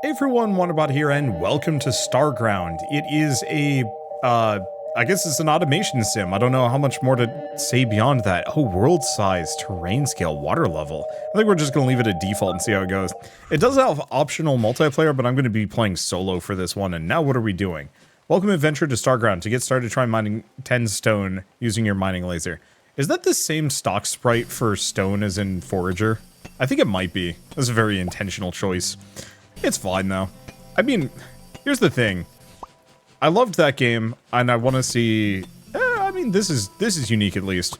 Hey everyone, Wanderbot here, and welcome to Starground. It is I guess it's an automation sim. I don't know how much more to say beyond that. Oh, world size, terrain scale, water level. I think we're just gonna leave it at default and see how it goes. It does have optional multiplayer, but I'm gonna be playing solo for this one, and now what are we doing? Welcome adventure to Starground. To get started, try mining 10 stone using your mining laser. Is that the same stock sprite for stone as in Forager? I think it might be. That's a very intentional choice. It's fine though. I mean, here's the thing. I loved that game, and I want to see. I mean, this is unique at least.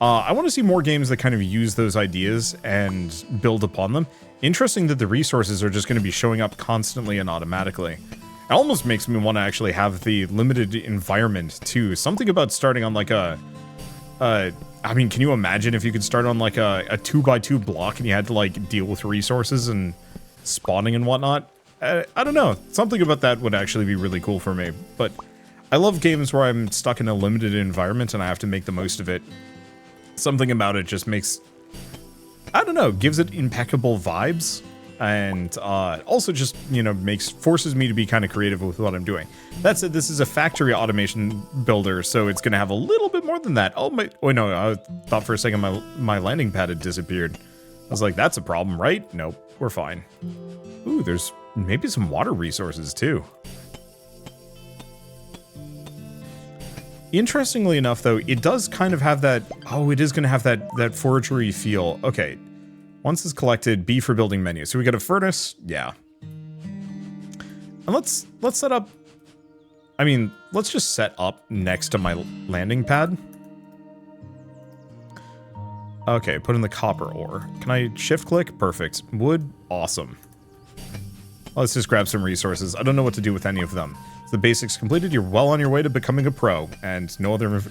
I want to see more games that kind of use those ideas and build upon them. Interesting that the resources are just going to be showing up constantly and automatically. It almost makes me want to actually have the limited environment too. Something about starting on like a. I mean, can you imagine if you could start on like a 2x2 block and you had to like deal with resources and spawning and whatnot? I don't know. Something about that would actually be really cool for me. But I love games where I'm stuck in a limited environment and I have to make the most of it. Something about it just makes, I don't know, gives it impeccable vibes. And also just, you know, forces me to be kind of creative with what I'm doing. That said, this is a factory automation builder, so it's going to have a little bit more than that. Oh no, I thought for a second my landing pad had disappeared. I was like, that's a problem, right? Nope, we're fine. Ooh, there's maybe some water resources too. Interestingly enough, though, it does kind of have that. Oh, it is going to have that foragery feel. Okay, once it's collected, B for building menu. So we got a furnace, yeah. And let's set up. I mean, let's just set up next to my landing pad. Okay, put in the copper ore. Can I shift click? Perfect. Wood, awesome. Let's just grab some resources. I don't know what to do with any of them. The basics completed, you're well on your way to becoming a pro, and no other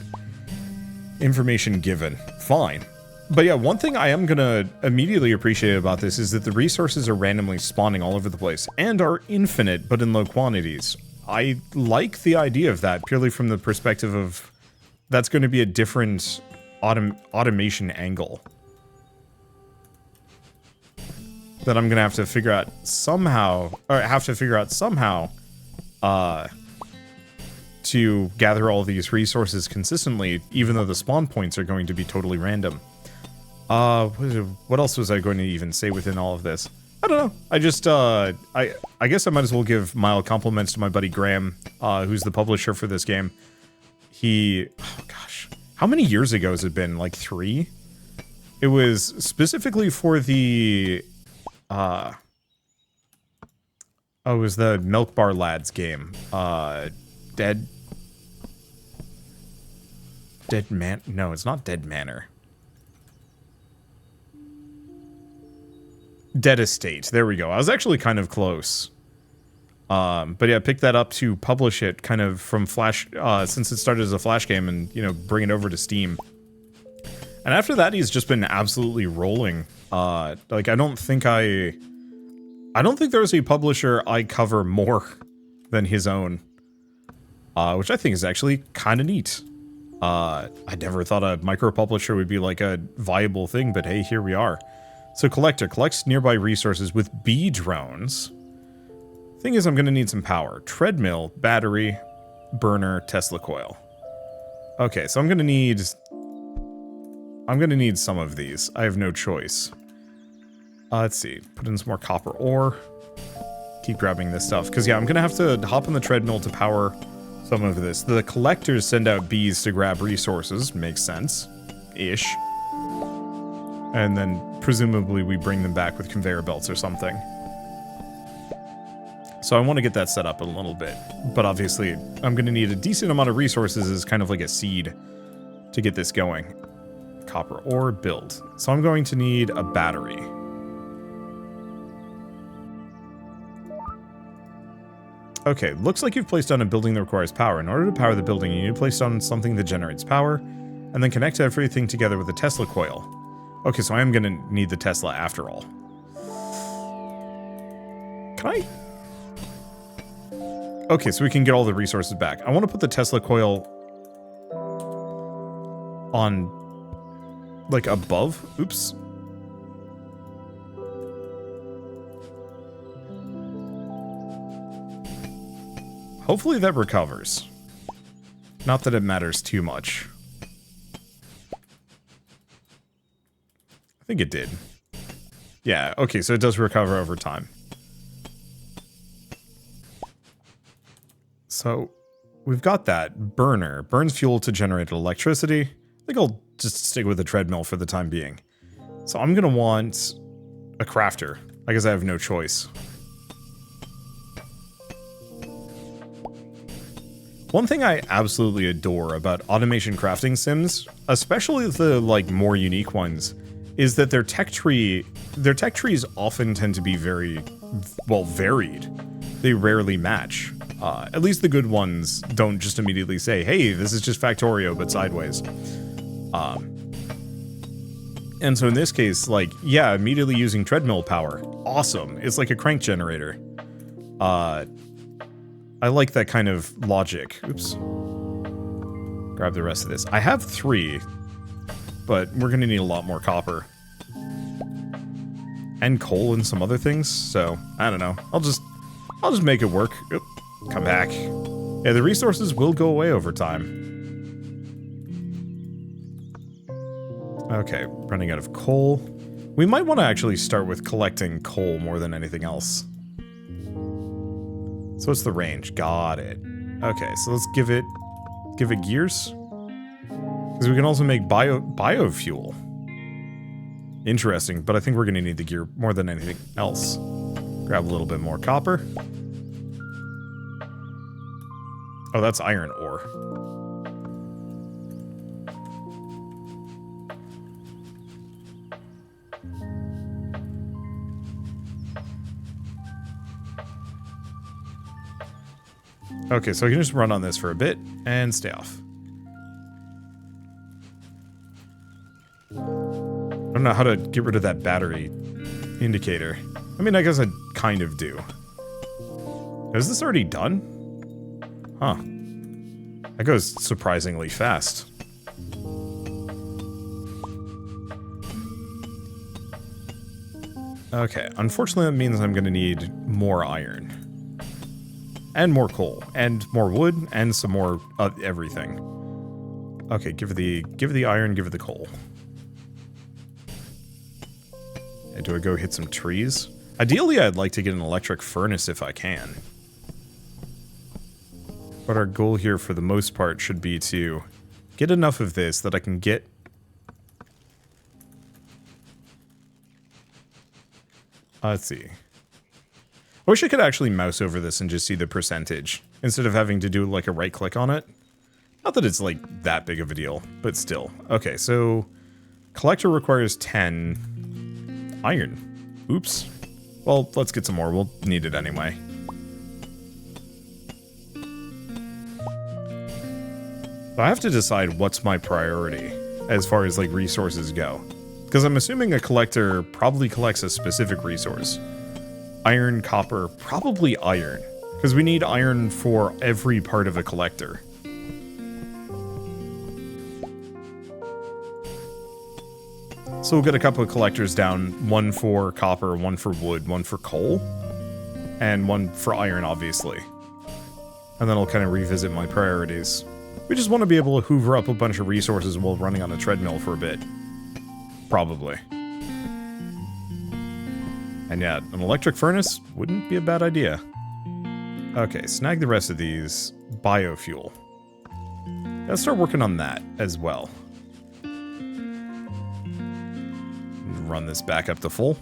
information given. Fine. But yeah, one thing I am gonna immediately appreciate about this is that the resources are randomly spawning all over the place, and are infinite, but in low quantities. I like the idea of that, purely from the perspective of that's going to be a different automation angle that I'm gonna have to figure out somehow, to gather all these resources consistently, even though the spawn points are going to be totally random. What else was I going to even say within all of this? I don't know. I just, I guess I might as well give mild compliments to my buddy Graham, who's the publisher for this game. Oh gosh, how many years ago has it been? Like 3? It was specifically for the, it was the Milk Bar Lads game. Dead Man. No, it's not Dead Manor. Dead Estate. There we go. I was actually kind of close. But yeah, pick that up to publish it kind of from Flash, since it started as a Flash game, and, you know, bring it over to Steam. And after that, he's just been absolutely rolling. Like, I don't think there's a publisher I cover more than his own. Which I think is actually kind of neat. I never thought a micro-publisher would be like a viable thing, but hey, here we are. So collector collects nearby resources with bee drones. Thing is, I'm going to need some power. Treadmill, battery, burner, Tesla coil. Okay, so I'm going to need some of these. I have no choice. Let's see. Put in some more copper ore. Keep grabbing this stuff. Because, yeah, I'm going to have to hop on the treadmill to power some of this. The collectors send out bees to grab resources. Makes sense. Ish. And then, presumably, we bring them back with conveyor belts or something. So I want to get that set up a little bit. But obviously, I'm going to need a decent amount of resources as kind of like a seed to get this going. Copper ore, build. So I'm going to need a battery. Okay, looks like you've placed down a building that requires power. In order to power the building, you need to place down something that generates power, and then connect everything together with a Tesla coil. Okay, so I am going to need the Tesla after all. Can I? Okay, so we can get all the resources back. I want to put the Tesla coil on, like, above. Oops. Hopefully that recovers. Not that it matters too much. I think it did. Yeah, okay, so it does recover over time. So, we've got that. Burner. Burns fuel to generate electricity. I think I'll just stick with the treadmill for the time being. So I'm gonna want a crafter. I guess I have no choice. One thing I absolutely adore about automation crafting sims, especially the like more unique ones, is that their tech trees often tend to be very, well, varied. They rarely match. At least the good ones don't just immediately say, hey, this is just Factorio, but sideways. And so in this case, like, yeah, immediately using treadmill power. Awesome. It's like a crank generator. I like that kind of logic. Oops. Grab the rest of this. I have 3, but we're gonna need a lot more copper. And coal and some other things, so, I don't know. I'll just make it work. Oop, come back. Yeah, the resources will go away over time. Okay, running out of coal. We might want to actually start with collecting coal more than anything else. So what's the range? Got it. Okay, so let's give it gears. Because we can also make biofuel. Interesting, but I think we're going to need the gear more than anything else. Grab a little bit more copper. Oh, that's iron ore. Okay, so I can just run on this for a bit and stay off. I don't know how to get rid of that battery indicator. I mean, I guess I kind of do. Is this already done? Huh. That goes surprisingly fast. Okay, unfortunately that means I'm gonna need more iron. And more coal, and more wood, and some more everything. Okay, give it the iron, give it the coal. And do I go hit some trees? Ideally, I'd like to get an electric furnace if I can. But our goal here, for the most part, should be to get enough of this that I can get... let's see. I wish I could actually mouse over this and just see the percentage, instead of having to do like a right click on it. Not that it's like that big of a deal, but still. Okay, so collector requires 10 iron. Oops. Well, let's get some more. We'll need it anyway. So I have to decide what's my priority as far as like resources go. Because I'm assuming a collector probably collects a specific resource. Iron, copper, probably iron. Because we need iron for every part of a collector. So we'll get a couple of collectors down. One for copper, one for wood, one for coal. And one for iron, obviously. And then I'll kind of revisit my priorities. We just want to be able to hoover up a bunch of resources while running on a treadmill for a bit. Probably. And yeah, an electric furnace wouldn't be a bad idea. Okay, snag the rest of these. Biofuel. Let's start working on that as well. Run this back up to full.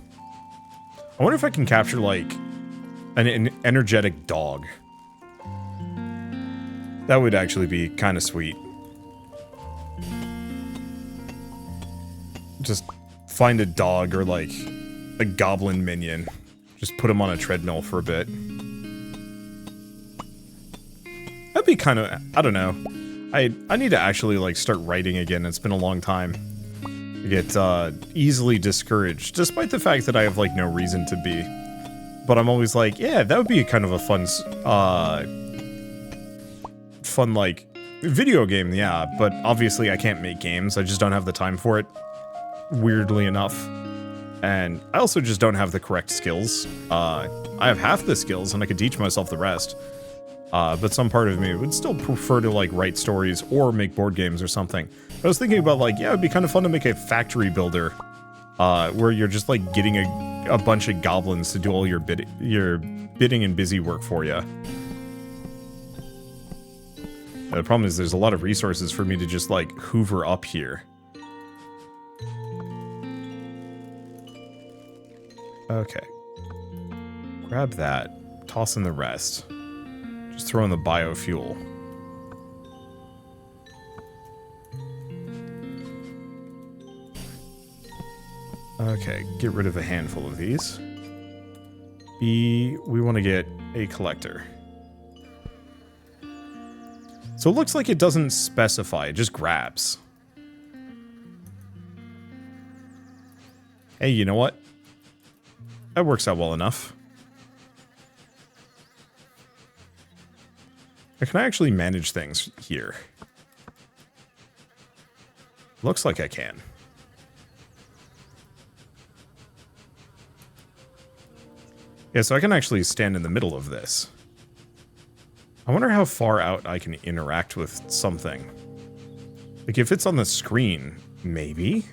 I wonder if I can capture, like, an energetic dog. That would actually be kind of sweet. Just find a dog or, like, a goblin minion. Just put him on a treadmill for a bit. That'd be kind of... I don't know. I need to actually, like, start writing again. It's been a long time. I get easily discouraged, despite the fact that I have, like, no reason to be. But I'm always like, yeah, that would be kind of a fun, like, video game, yeah. But obviously I can't make games. I just don't have the time for it, weirdly enough. And I also just don't have the correct skills. I have half the skills, and I could teach myself the rest. But some part of me would still prefer to like write stories or make board games or something. I was thinking about like, yeah, it'd be kind of fun to make a factory builder, where you're just like getting a bunch of goblins to do all your bidding and busy work for you. The problem is there's a lot of resources for me to just like hoover up here. Okay. Grab that. Toss in the rest. Just throw in the biofuel. Okay, get rid of a handful of these. B, we want to get a collector. So it looks like it doesn't specify, it just grabs. Hey, you know what? That works out well enough. Can I actually manage things here? Looks like I can. Yeah, so I can actually stand in the middle of this. I wonder how far out I can interact with something. Like, if it's on the screen, maybe?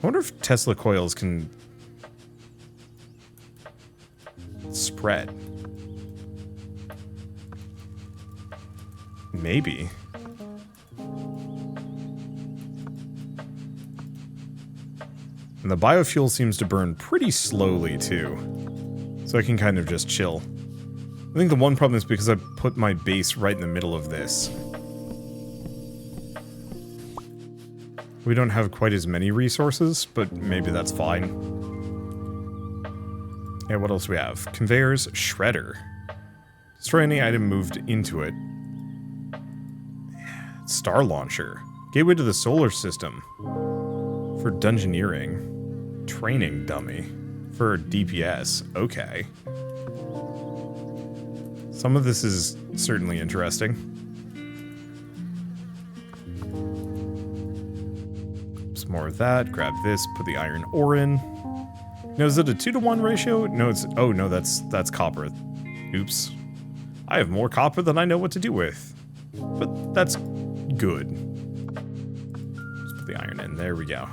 I wonder if Tesla coils can spread. Maybe. And the biofuel seems to burn pretty slowly, too. So I can kind of just chill. I think the one problem is because I put my base right in the middle of this. We don't have quite as many resources, but maybe that's fine. Yeah, what else do we have? Conveyors, shredder. Destroy any item moved into it. Star launcher. Gateway to the solar system. For dungeoneering. Training dummy. For DPS. Okay. Some of this is certainly interesting. Some more of that. Grab this. Put the iron ore in. Now, is it a 2-to-1 ratio? No, it's... Oh, no, that's copper. Oops. I have more copper than I know what to do with. But that's good. Just put the iron in. There we go.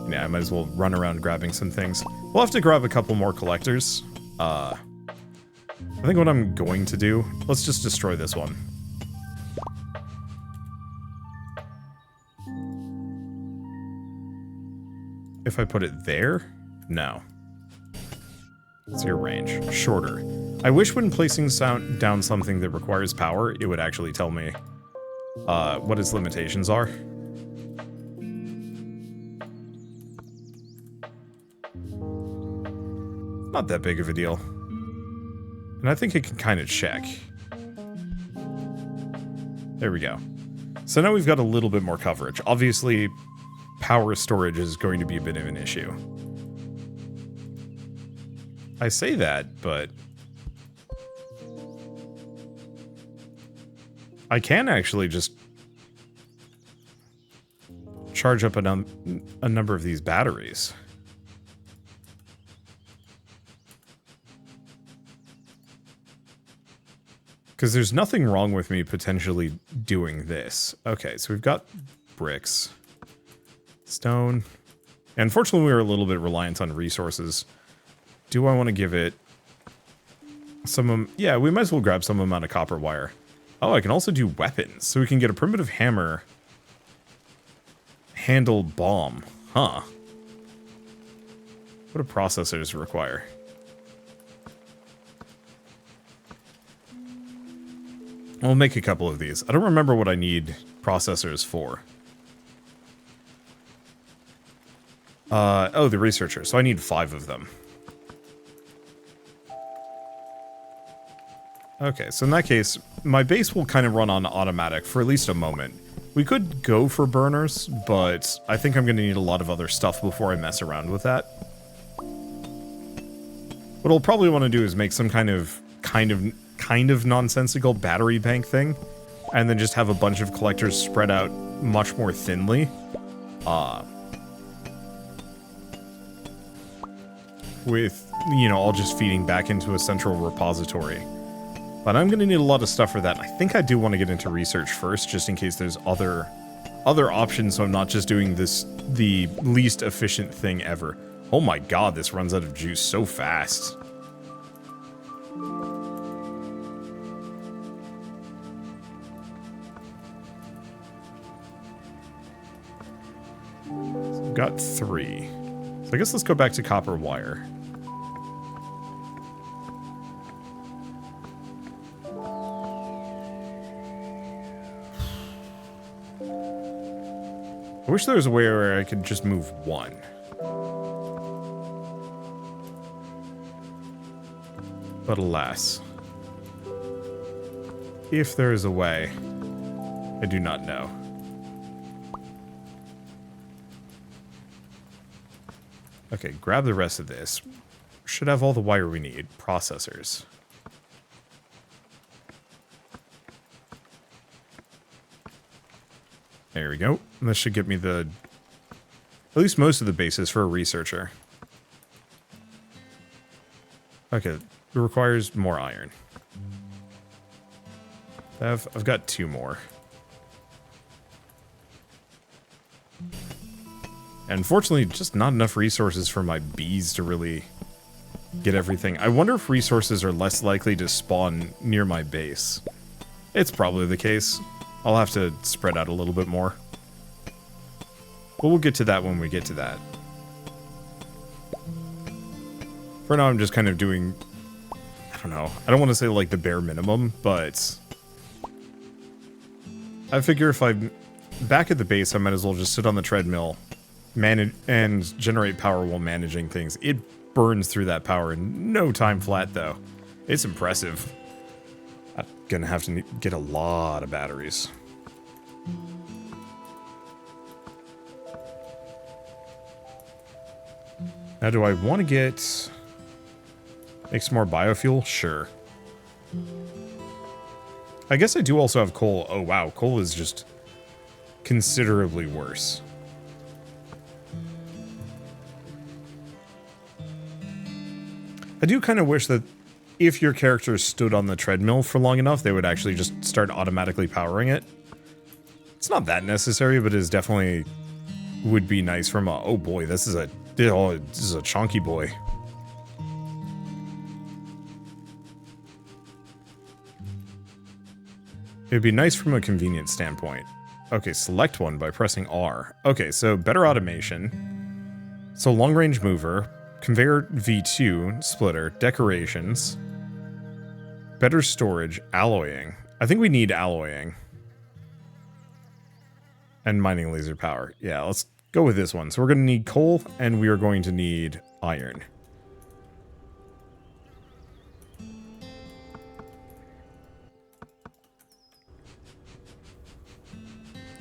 Yeah, I might as well run around grabbing some things. We'll have to grab a couple more collectors. I think what I'm going to do... Let's just destroy this one. If I put it there? No. It's your range. Shorter. I wish when placing down something that requires power, it would actually tell me what its limitations are. Not that big of a deal. And I think it can kind of check. There we go. So now we've got a little bit more coverage. Obviously, power storage is going to be a bit of an issue. I say that, but... I can actually just charge up a number of these batteries. Because there's nothing wrong with me potentially doing this. Okay, so we've got bricks. Stone. And unfortunately, we are a little bit reliant on resources. Do I want to give it some... Yeah, we might as well grab some amount of copper wire. Oh, I can also do weapons. So we can get a primitive hammer. Handle bomb. Huh. What do processors require? I'll make a couple of these. I don't remember what I need processors for. Oh, the researcher. So I need 5 of them. Okay, so in that case, my base will kind of run on automatic for at least a moment. We could go for burners, but I think I'm going to need a lot of other stuff before I mess around with that. What I'll probably want to do is make some kind of nonsensical battery bank thing, and then just have a bunch of collectors spread out much more thinly. with, you know, all just feeding back into a central repository. But I'm going to need a lot of stuff for that. I think I do want to get into research first, just in case there's other options, so I'm not just doing the least efficient thing ever. Oh my god, this runs out of juice so fast. So I've got 3. So I guess let's go back to copper wire. I wish there was a way where I could just move 1. But alas, if there is a way, I do not know. Okay, grab the rest of this. Should have all the wire we need. Processors. There we go. This should get me at least most of the bases for a researcher. Okay, it requires more iron. I've got 2 more. And unfortunately, just not enough resources for my bees to really get everything. I wonder if resources are less likely to spawn near my base. It's probably the case. I'll have to spread out a little bit more. But we'll get to that when we get to that. For now, I'm just kind of doing, I don't know, I don't want to say like the bare minimum, but I figure if I'm back at the base, I might as well just sit on the treadmill, manage and generate power while managing things. It burns through that power in no time flat, though. It's impressive. I'm gonna have to get a lot of batteries. Now, do I want to make some more biofuel? Sure. I guess I do also have coal. Oh, wow. Coal is just considerably worse. I do kind of wish that if your character stood on the treadmill for long enough, they would actually just start automatically powering it. It's not that necessary, but it is definitely would be nice from a, oh boy, this is a chunky boy. It'd be nice from a convenience standpoint. Okay, select one by pressing R. Okay, so better automation. So long range mover, conveyor V2, splitter, decorations, better storage, alloying. I think we need alloying. And mining laser power. Yeah, let's go with this one. So we're going to need coal, and we are going to need iron.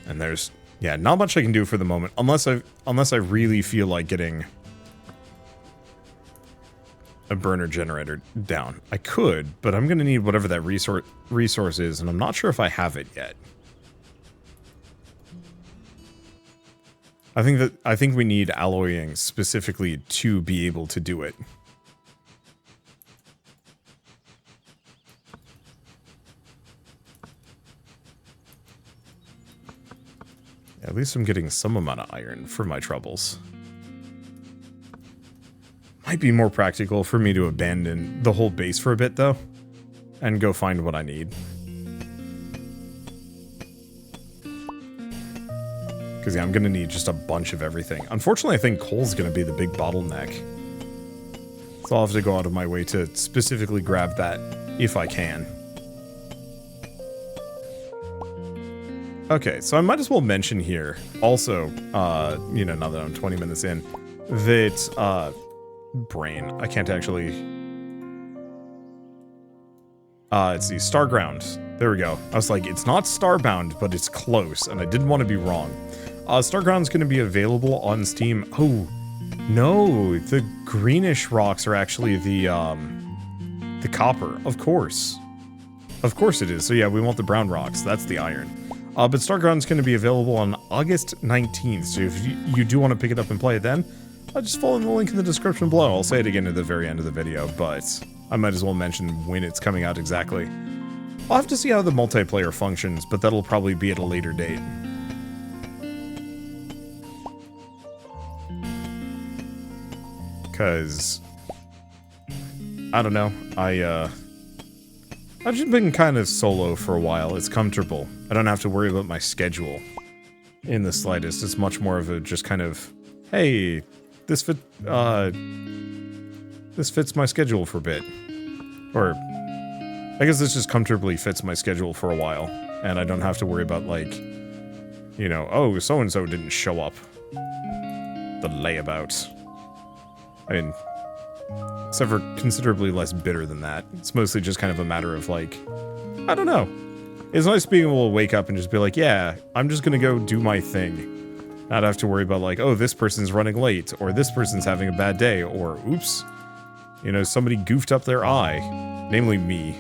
And there's, yeah, not much I can do for the moment, unless I really feel like getting a burner generator down. I could, but I'm going to need whatever that resource is, and I'm not sure if I have it yet. I think we need alloying specifically to be able to do it. At least I'm getting some amount of iron for my troubles. Might be more practical for me to abandon the whole base for a bit, though, and go find what I need. Because, yeah, I'm going to need just a bunch of everything. Unfortunately, I think coal's going to be the big bottleneck. So I'll have to go out of my way to specifically grab that if I can. Okay, so I might as well mention here, also, you know, now that I'm 20 minutes in, that, brain, I can't actually, it's the Starground. There we go. I was like, it's not Starbound, but it's close, and I didn't want to be wrong. Starground's going to be available on Steam. Oh, no, the greenish rocks are actually the copper, of course. Of course it is. So yeah, we want the brown rocks. That's the iron. But Starground's going to be available on August 19th, so if you do want to pick it up and play it then, just follow the link in the description below. I'll say it again at the very end of the video, but I might as well mention when it's coming out exactly. I'll have to see how the multiplayer functions, but that'll probably be at a later date. Because I don't know, I've just been kind of solo for a while. It's comfortable. I don't have to worry about my schedule in the slightest. It's much more of a just kind of, hey, this fits my schedule for a bit. Or, I guess this just comfortably fits my schedule for a while. And I don't have to worry about, like, you know, oh, so-and-so didn't show up. The layabout. I mean, except for considerably less bitter than that. It's mostly just kind of a matter of, like, I don't know. It's nice being able to wake up and just be like, yeah, I'm just gonna go do my thing. Not have to worry about, like, oh, this person's running late, or this person's having a bad day, or, oops, you know, somebody goofed up their eye. Namely me.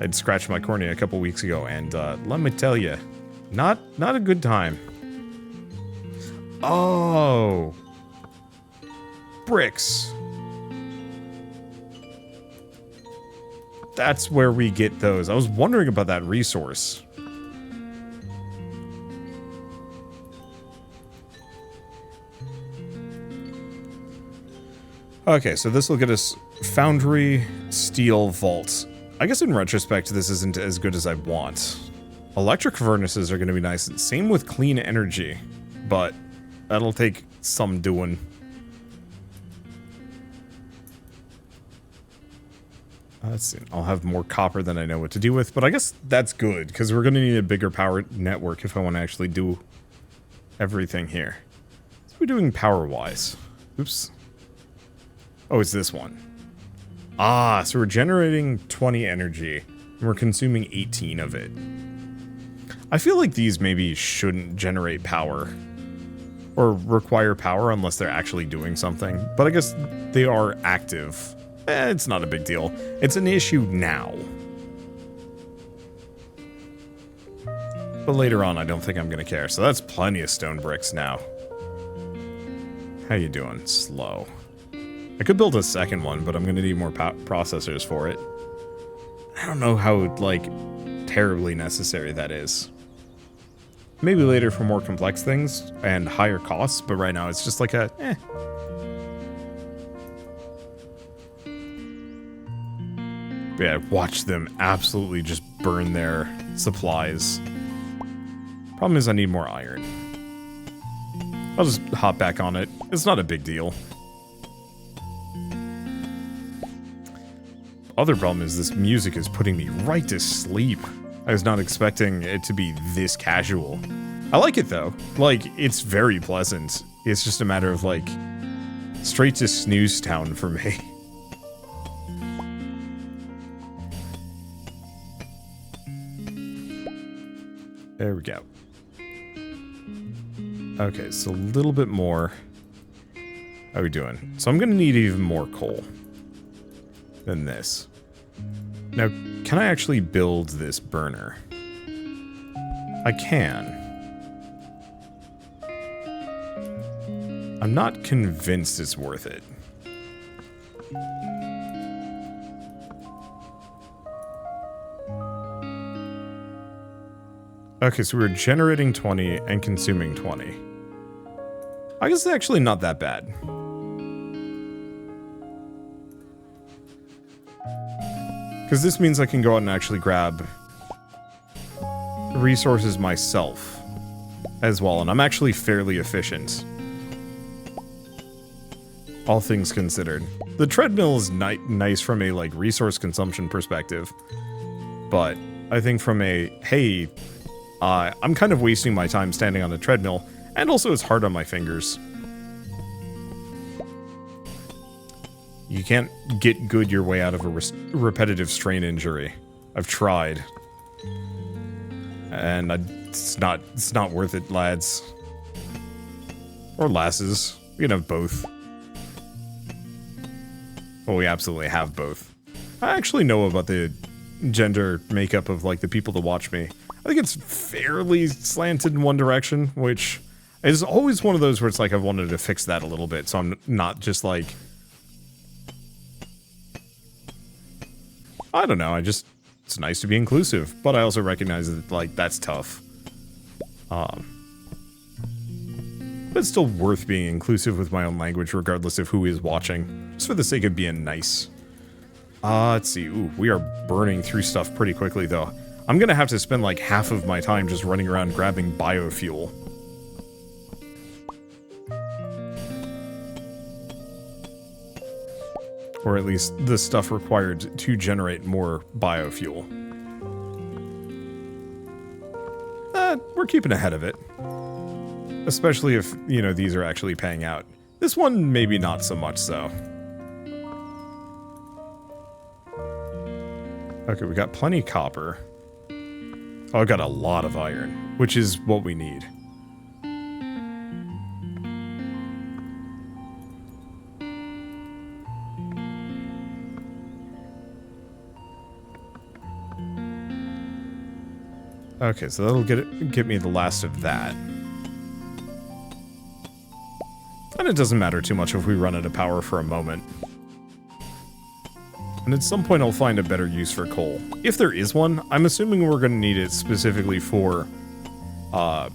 I'd scratched my cornea a couple weeks ago, and, let me tell you, not a good time. Oh. Bricks. That's where we get those. I was wondering about that resource. Okay, so this will get us Foundry, Steel, Vault. I guess in retrospect, this isn't as good as I want. Electric furnaces are going to be nice. Same with clean energy, but that'll take some doing. Let's see. I'll have more copper than I know what to do with, but I guess that's good, because we're going to need a bigger power network if I want to actually do everything here. What are we doing power-wise? Oops. Oh, it's this one. Ah, so we're generating 20 energy, and we're consuming 18 of it. I feel like these maybe shouldn't generate power, or require power unless they're actually doing something, but I guess they are active. It's not a big deal. It's an issue now. But later on, I don't think I'm gonna care. So that's plenty of stone bricks now. How you doing? Slow. I could build a second one, but I'm gonna need more processors for it. I don't know how, like, terribly necessary that is. Maybe later for more complex things and higher costs, but right now it's just like a, eh. Yeah, watch them absolutely just burn their supplies. Problem is I need more iron. I'll just hop back on it. It's not a big deal. Other problem is this music is putting me right to sleep. I was not expecting it to be this casual. I like it though. Like, it's very pleasant. It's just a matter of, like, straight to snooze town for me. There we go. Okay, so a little bit more. How are we doing? So I'm gonna need even more coal than this. Now, can I actually build this burner? I can. I'm not convinced it's worth it. Okay, so we're generating 20 and consuming 20. I guess it's actually not that bad. Because this means I can go out and actually grab resources myself as well, and I'm actually fairly efficient. All things considered. The treadmill is nice from a, like, resource consumption perspective, but I think from a, hey, I'm kind of wasting my time standing on a treadmill, and also it's hard on my fingers. You can't get good your way out of a repetitive strain injury. I've tried. And it's not worth it, lads. Or lasses. We can have both. Well, we absolutely have both. I actually know about the gender makeup of, like, the people that watch me. I think it's fairly slanted in one direction, which It's always one of those where it's like I wanted to fix that a little bit, so I'm not just like... I don't know, it's nice to be inclusive, but I also recognize that, like, that's tough. But it's still worth being inclusive with my own language, regardless of who is watching, just for the sake of being nice. Let's see, ooh, we are burning through stuff pretty quickly, though. I'm gonna have to spend, like, half of my time just running around grabbing biofuel. Or at least the stuff required to generate more biofuel. We're keeping ahead of it. Especially if, you know, these are actually paying out. This one, maybe not so much so. Okay, we got plenty of copper. Oh, I got a lot of iron, which is what we need. Okay, so that'll get me the last of that. And it doesn't matter too much if we run out of power for a moment. And at some point I'll find a better use for coal. If there is one, I'm assuming we're going to need it specifically for... we're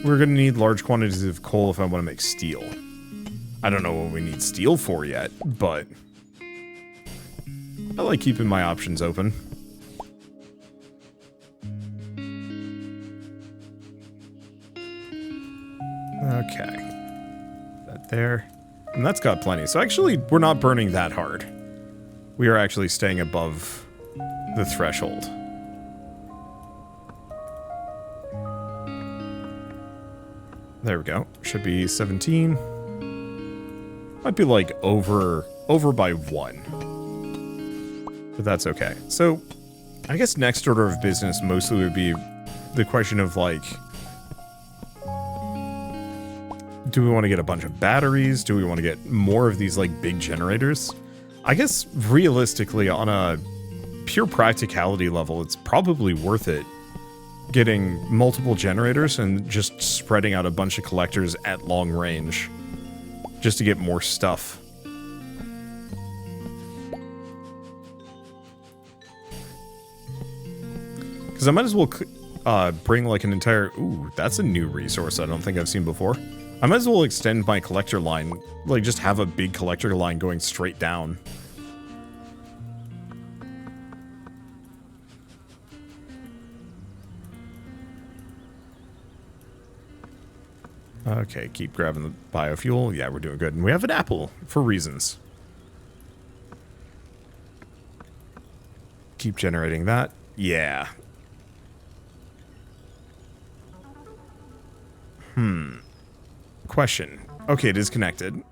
going to need large quantities of coal if I want to make steel. I don't know what we need steel for yet, but... I like keeping my options open. Okay. That there. And that's got plenty. So actually, we're not burning that hard. We are actually staying above the threshold. There we go. Should be 17. Might be like over by 1. But that's okay. So, I guess next order of business mostly would be the question of like... Do we want to get a bunch of batteries? Do we want to get more of these, like, big generators? I guess, realistically, on a pure practicality level, it's probably worth it getting multiple generators and just spreading out a bunch of collectors at long range just to get more stuff. Because I might as well bring, like, an entire... Ooh, that's a new resource I don't think I've seen before. I might as well extend my collector line, like just have a big collector line going straight down. Okay, keep grabbing the biofuel. Yeah, we're doing good. And we have an apple, for reasons. Keep generating that. Yeah. Question. Okay, it is connected.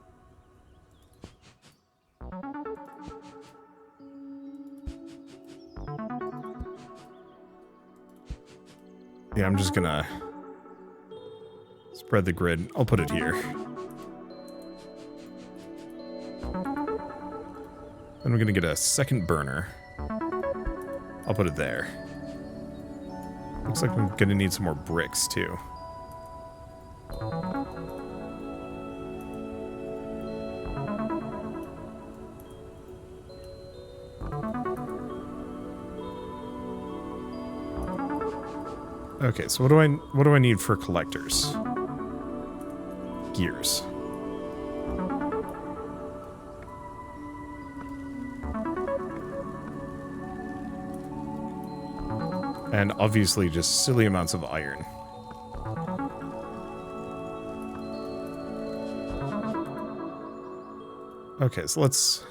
Yeah, I'm just gonna spread the grid. I'll put it here. Then we're gonna get a second burner. I'll put it there. Looks like we're gonna need some more bricks too. Okay, so what do I need for collectors? Gears. And obviously just silly amounts of iron. Okay, so let's...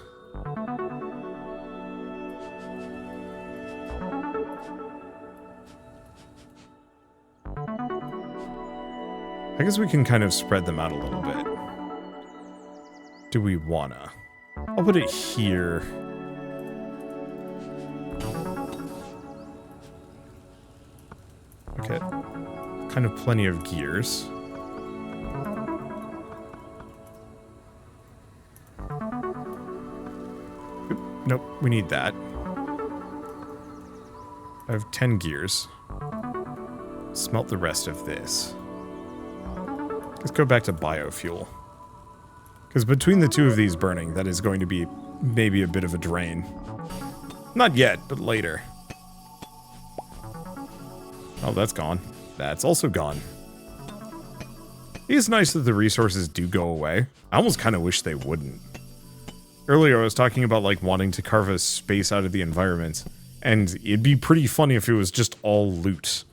I guess we can kind of spread them out a little bit. Do we wanna? I'll put it here. Okay. Kind of plenty of gears. Oop, nope, we need that. I have 10 gears. smelt the rest of this. Let's go back to biofuel. Because between the two of these burning, that is going to be maybe a bit of a drain. Not yet, but later. Oh, that's gone. That's also gone. It is nice that the resources do go away. I almost kind of wish they wouldn't. Earlier I was talking about like wanting to carve a space out of the environment, and it'd be pretty funny if it was just all loot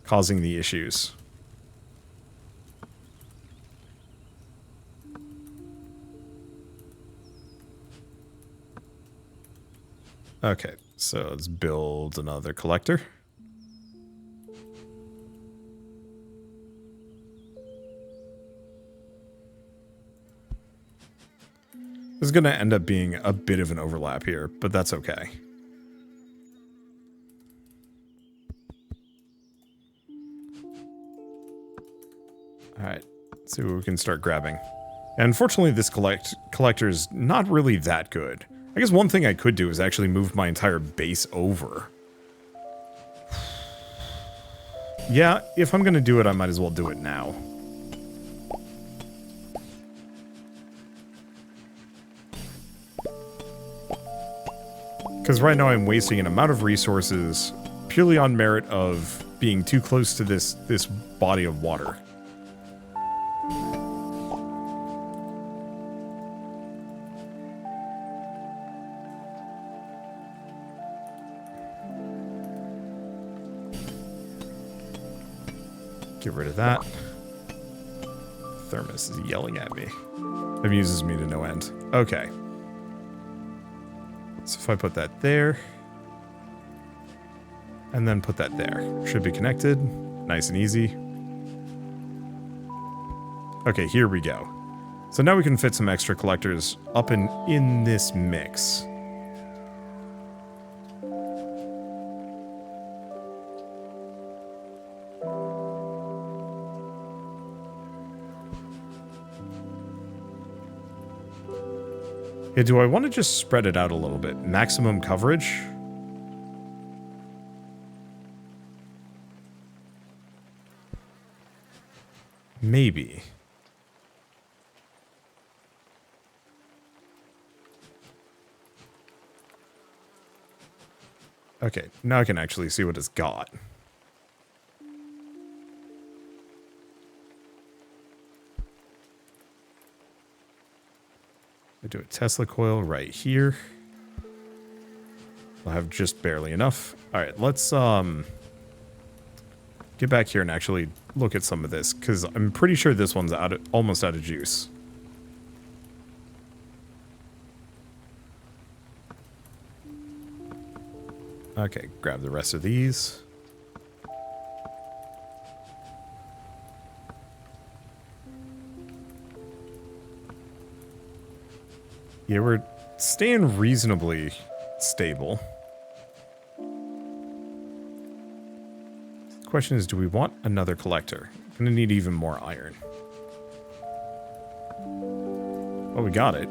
causing the issues. Okay, so let's build another collector. This is going to end up being a bit of an overlap here, but that's okay. Alright, let's see what we can start grabbing. And unfortunately, this collector is not really that good. I guess one thing I could do is actually move my entire base over. Yeah, if I'm going to do it, I might as well do it now. Because right now I'm wasting an amount of resources purely on merit of being too close to this body of water. Get rid of that. Thermos is yelling at me. Amuses me to no end. Okay. So if I put that there, and then put that there, should be connected, nice and easy. Okay, here we go. So now we can fit some extra collectors up in this mix. Yeah, do I want to just spread it out a little bit? Maximum coverage? Maybe. Okay, now I can actually see what it's got. I do a Tesla coil right here. I'll have just barely enough. Alright, let's get back here and actually look at some of this, because I'm pretty sure this one's almost out of juice. Okay, grab the rest of these. Yeah, we're staying reasonably stable. The question is, do we want another collector? I'm gonna need even more iron. Oh, we got it.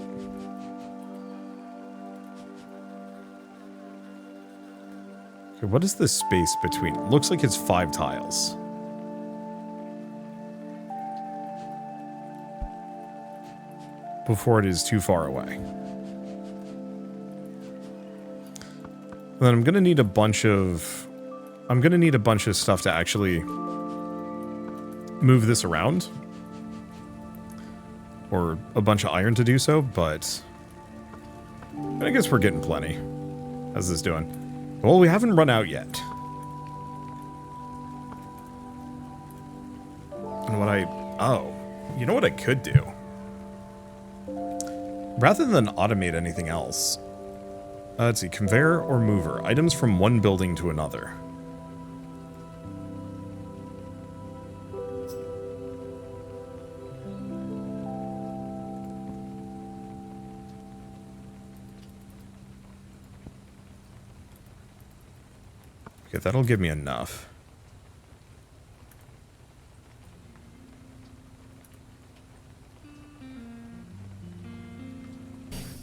Okay, what is the space between? It looks like it's 5 tiles. Before it is too far away. And then I'm gonna need a bunch of stuff to actually move this around. Or a bunch of iron to do so, but I guess we're getting plenty. How's this doing? Well, we haven't run out yet. And you know what I could do? Rather than automate anything else, let's see, conveyor or mover, items from one building to another. Okay, that'll give me enough.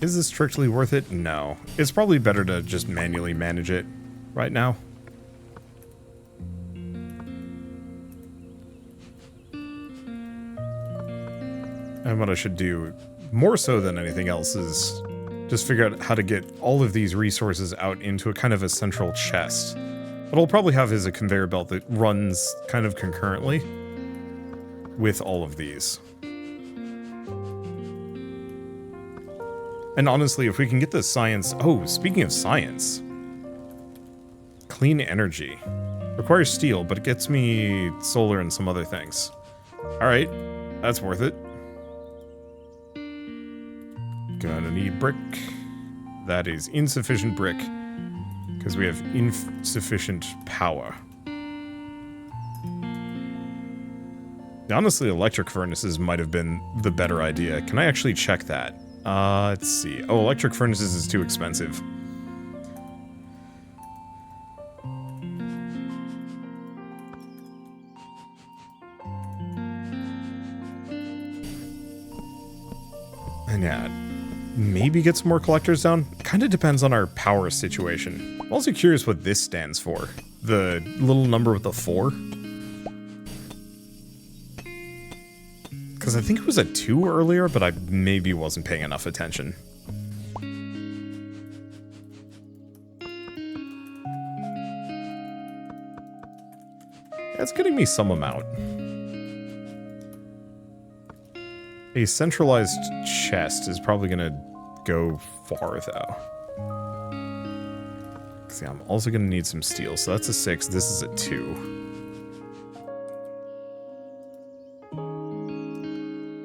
Is this strictly worth it? No. It's probably better to just manually manage it right now. And what I should do, more so than anything else, is just figure out how to get all of these resources out into a kind of a central chest. What I'll probably have is a conveyor belt that runs kind of concurrently with all of these. And honestly, if we can get the science... Oh, speaking of science. Clean energy. Requires steel, but it gets me solar and some other things. Alright, that's worth it. Gonna need brick. That is insufficient brick, because we have insufficient power. Honestly, electric furnaces might have been the better idea. Can I actually check that? Let's see. Oh, electric furnaces is too expensive. And yeah, maybe get some more collectors down. Kind of depends on our power situation. I'm also curious what this stands for. The little number with the 4. Because I think it was a 2 earlier, but I maybe wasn't paying enough attention. That's getting me some amount. A centralized chest is probably going to go far, though. See, I'm also going to need some steel, so that's a 6. This is a 2.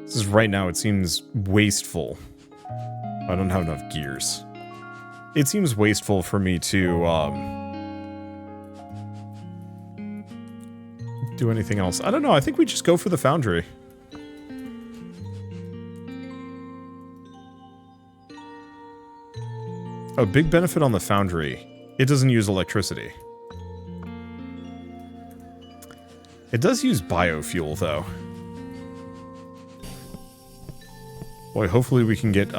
This is right now, it seems wasteful. I don't have enough gears. It seems wasteful for me to do anything else. I don't know, I think we just go for the foundry. A big benefit on the foundry, it doesn't use electricity. It does use biofuel, though. Boy, hopefully we can get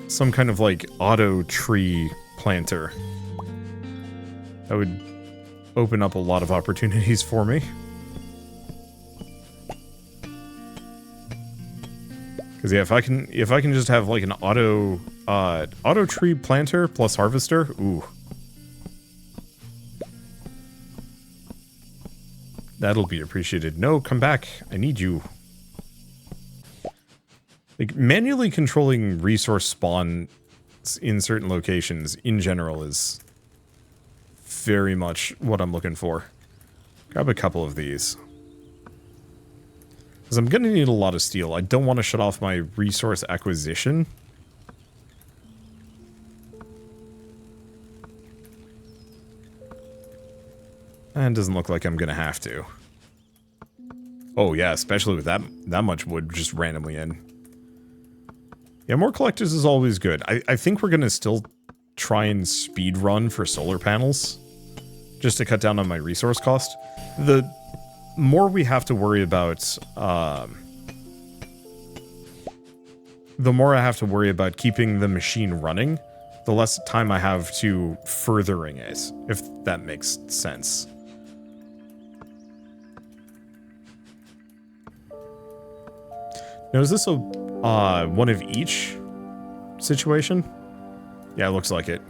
some kind of, like, auto tree planter. That would open up a lot of opportunities for me. Because yeah, if I can just have like an auto tree planter plus harvester, ooh, that'll be appreciated. No, come back, I need you. Like manually controlling resource spawn in certain locations in general is very much what I'm looking for. Grab a couple of these. Because I'm going to need a lot of steel. I don't want to shut off my resource acquisition. And it doesn't look like I'm going to have to. Oh yeah, especially with that much wood just randomly in. Yeah, more collectors is always good. I think we're going to still try and speed run for solar panels. Just to cut down on my resource cost. The more we have to worry about, the more I have to worry about keeping the machine running, the less time I have to furthering it, if that makes sense. Now, is this a one of each situation? Yeah, it looks like it.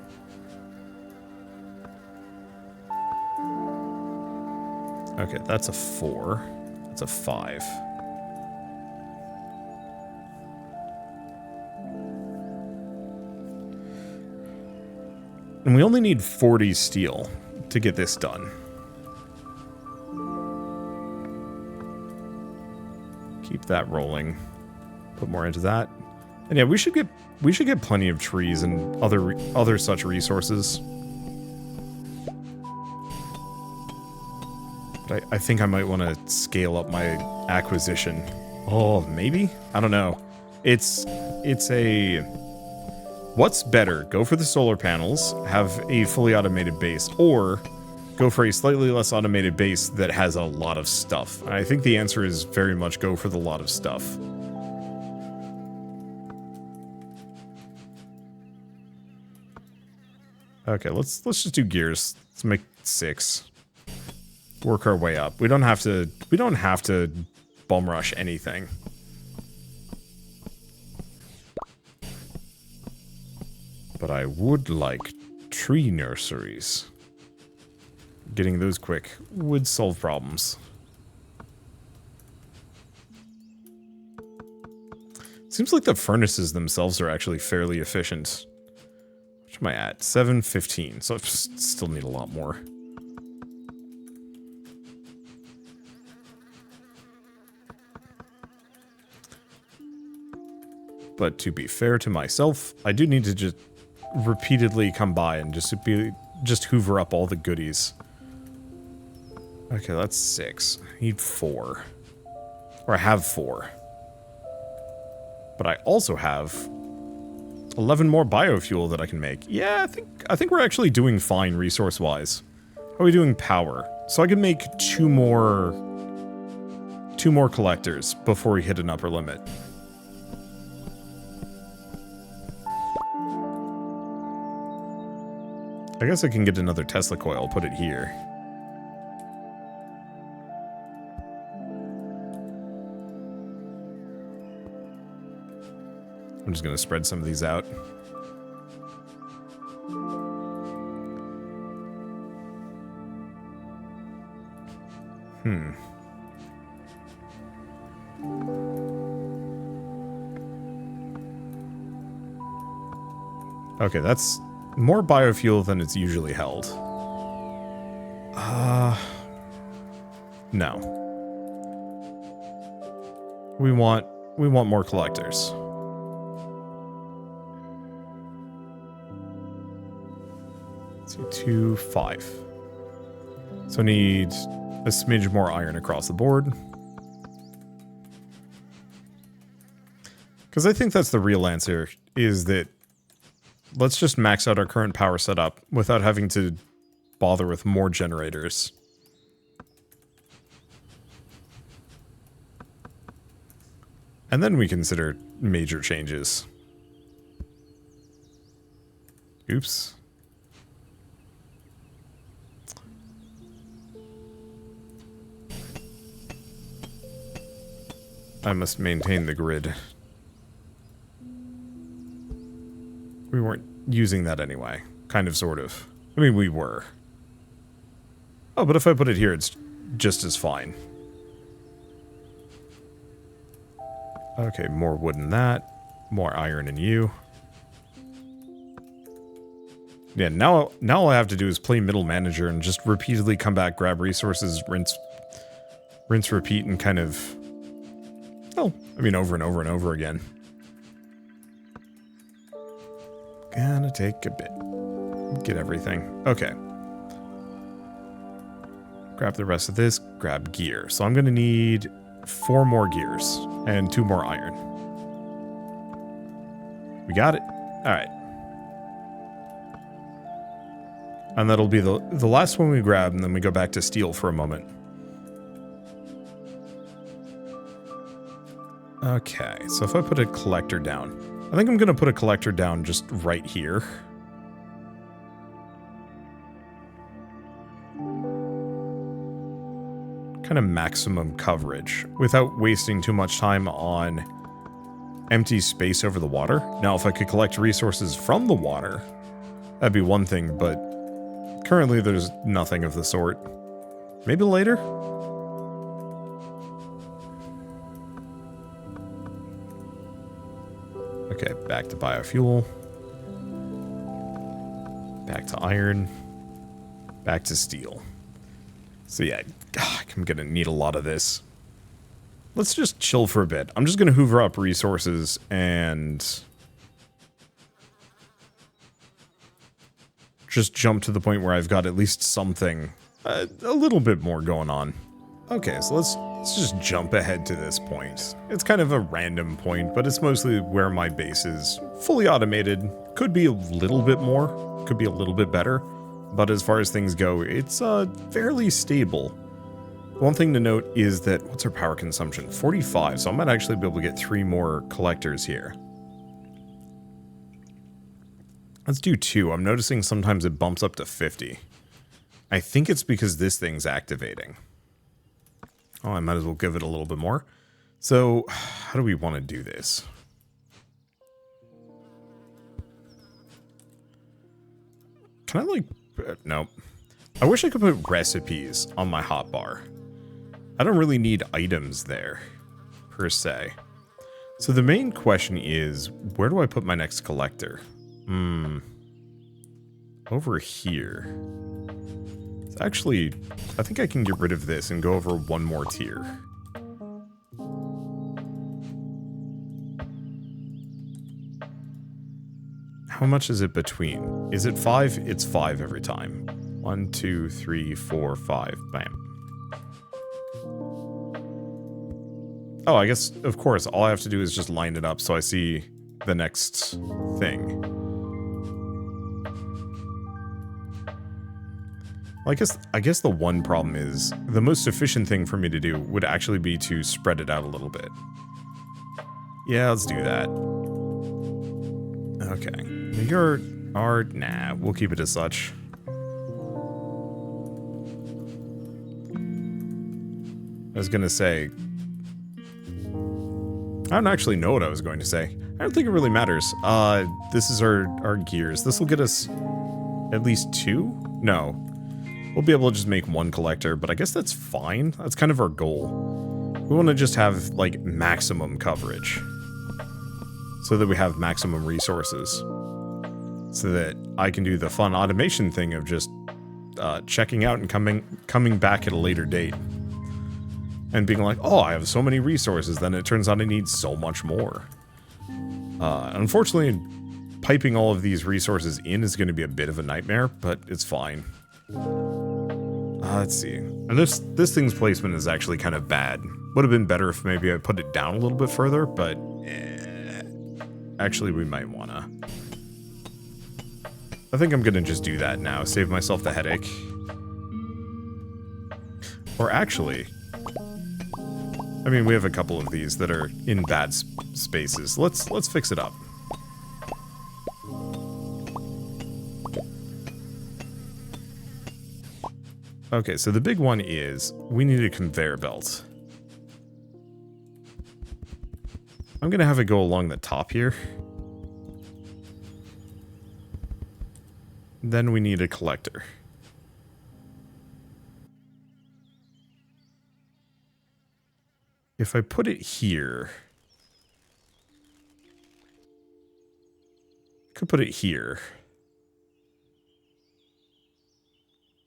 Okay, that's a 4. That's a 5. And we only need 40 steel to get this done. Keep that rolling. Put more into that. And yeah, we should get plenty of trees and other such resources. But I think I might want to scale up my acquisition. Oh, maybe? I don't know. It's a... What's better? Go for the solar panels, have a fully automated base, or go for a slightly less automated base that has a lot of stuff. And I think the answer is very much go for the lot of stuff. Okay, let's just do gears. Let's make 6. Work our way up. We don't have to bum rush anything. I would like tree nurseries. Getting those quick would solve problems. Seems like the furnaces themselves are actually fairly efficient. Which am I at? 715, so I still need a lot more. But to be fair to myself, I do need to just repeatedly come by and just hoover up all the goodies. Okay, that's 6. I need 4. Or I have 4. But I also have 11 more biofuel that I can make. Yeah, I think we're actually doing fine resource-wise. How are we doing power? So I can make two more collectors before we hit an upper limit. I guess I can get another Tesla coil, put it here. I'm just going to spread some of these out. Okay, that's more biofuel than it's usually held. No. We want more collectors. Let's see, 2, 5. So I need a smidge more iron across the board. Because I think that's the real answer, is that let's just max out our current power setup without having to bother with more generators. And then we consider major changes. Oops. I must maintain the grid. We weren't using that anyway. Kind of, sort of. I mean, we were. Oh, but if I put it here, it's just as fine. Okay, more wood in that. More iron in you. Yeah, now all I have to do is play middle manager and just repeatedly come back, grab resources, rinse, repeat, and kind of... well, I mean, over and over and over again. Gonna take a bit. Get everything. Okay. Grab the rest of this. Grab gear. So I'm gonna need 4 more gears and 2 more iron. We got it. All right. And that'll be the last one we grab, and then we go back to steel for a moment. Okay, so if I put a collector down, I think I'm going to put a collector down just right here. Kind of maximum coverage without wasting too much time on empty space over the water. Now, if I could collect resources from the water, that'd be one thing, but currently there's nothing of the sort. Maybe later? Okay, back to biofuel. Back to iron. Back to steel. So yeah, I'm gonna need a lot of this. Let's just chill for a bit. I'm just gonna hoover up resources and just jump to the point where I've got at least something, a little bit more going on. Okay, so let's just jump ahead to this point. It's kind of a random point, but it's mostly where my base is fully automated. Could be a little bit more, could be a little bit better, but as far as things go, it's fairly stable. One thing to note is that, what's our power consumption? 45, so I might actually be able to get 3 more collectors here. Let's do 2. I'm noticing sometimes it bumps up to 50. I think it's because this thing's activating. Oh, I might as well give it a little bit more. So, how do we want to do this? Can I, like... no. I wish I could put recipes on my hotbar. I don't really need items there, per se. So the main question is, where do I put my next collector? Over here. So actually, I think I can get rid of this and go over one more tier. How much is it between? Is it 5? It's 5 every time. 1, 2, 3, 4, 5. Bam. Oh, I guess, of course, all I have to do is just line it up so I see the next thing. Well, I guess the one problem is the most efficient thing for me to do would actually be to spread it out a little bit. Yeah, let's do that. Okay. Your art, nah, we'll keep it as such. I was gonna say, I don't actually know what I was going to say. I don't think it really matters. This is our gears. This will get us at least 2? No. We'll be able to just make 1 collector, but I guess that's fine. That's kind of our goal. We want to just have, like, maximum coverage. So that we have maximum resources. So that I can do the fun automation thing of just checking out and coming back at a later date. And being like, oh, I have so many resources, then it turns out I need so much more. Unfortunately, piping all of these resources in is going to be a bit of a nightmare, but it's fine. Let's see. And this thing's placement is actually kind of bad. Would have been better if maybe I put it down a little bit further, but actually we might wanna. I think I'm gonna just do that now, save myself the headache. Or actually, I mean, we have a couple of these that are in bad spaces. Let's fix it up. Okay, so the big one is we need a conveyor belt. I'm gonna have it go along the top here. Then we need a collector. If I put it here, I could put it here.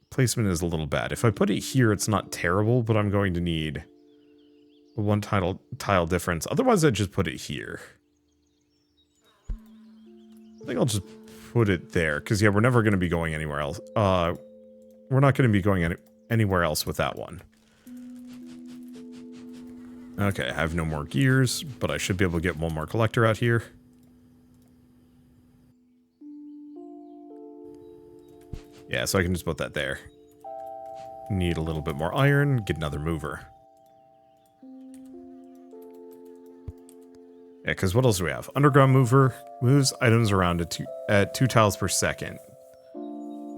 Placement is a little bad. If I put it here, it's not terrible, but I'm going to need a 1 tile difference. Otherwise, I'd just put it here. I think I'll just put it there, because yeah, we're never going to be going anywhere else. We're not going to be going anywhere else with that one. Okay, I have no more gears, but I should be able to get 1 more collector out here. Yeah, so I can just put that there. Need a little bit more iron, get another mover. Yeah, because what else do we have? Underground mover moves items around at 2 tiles per second.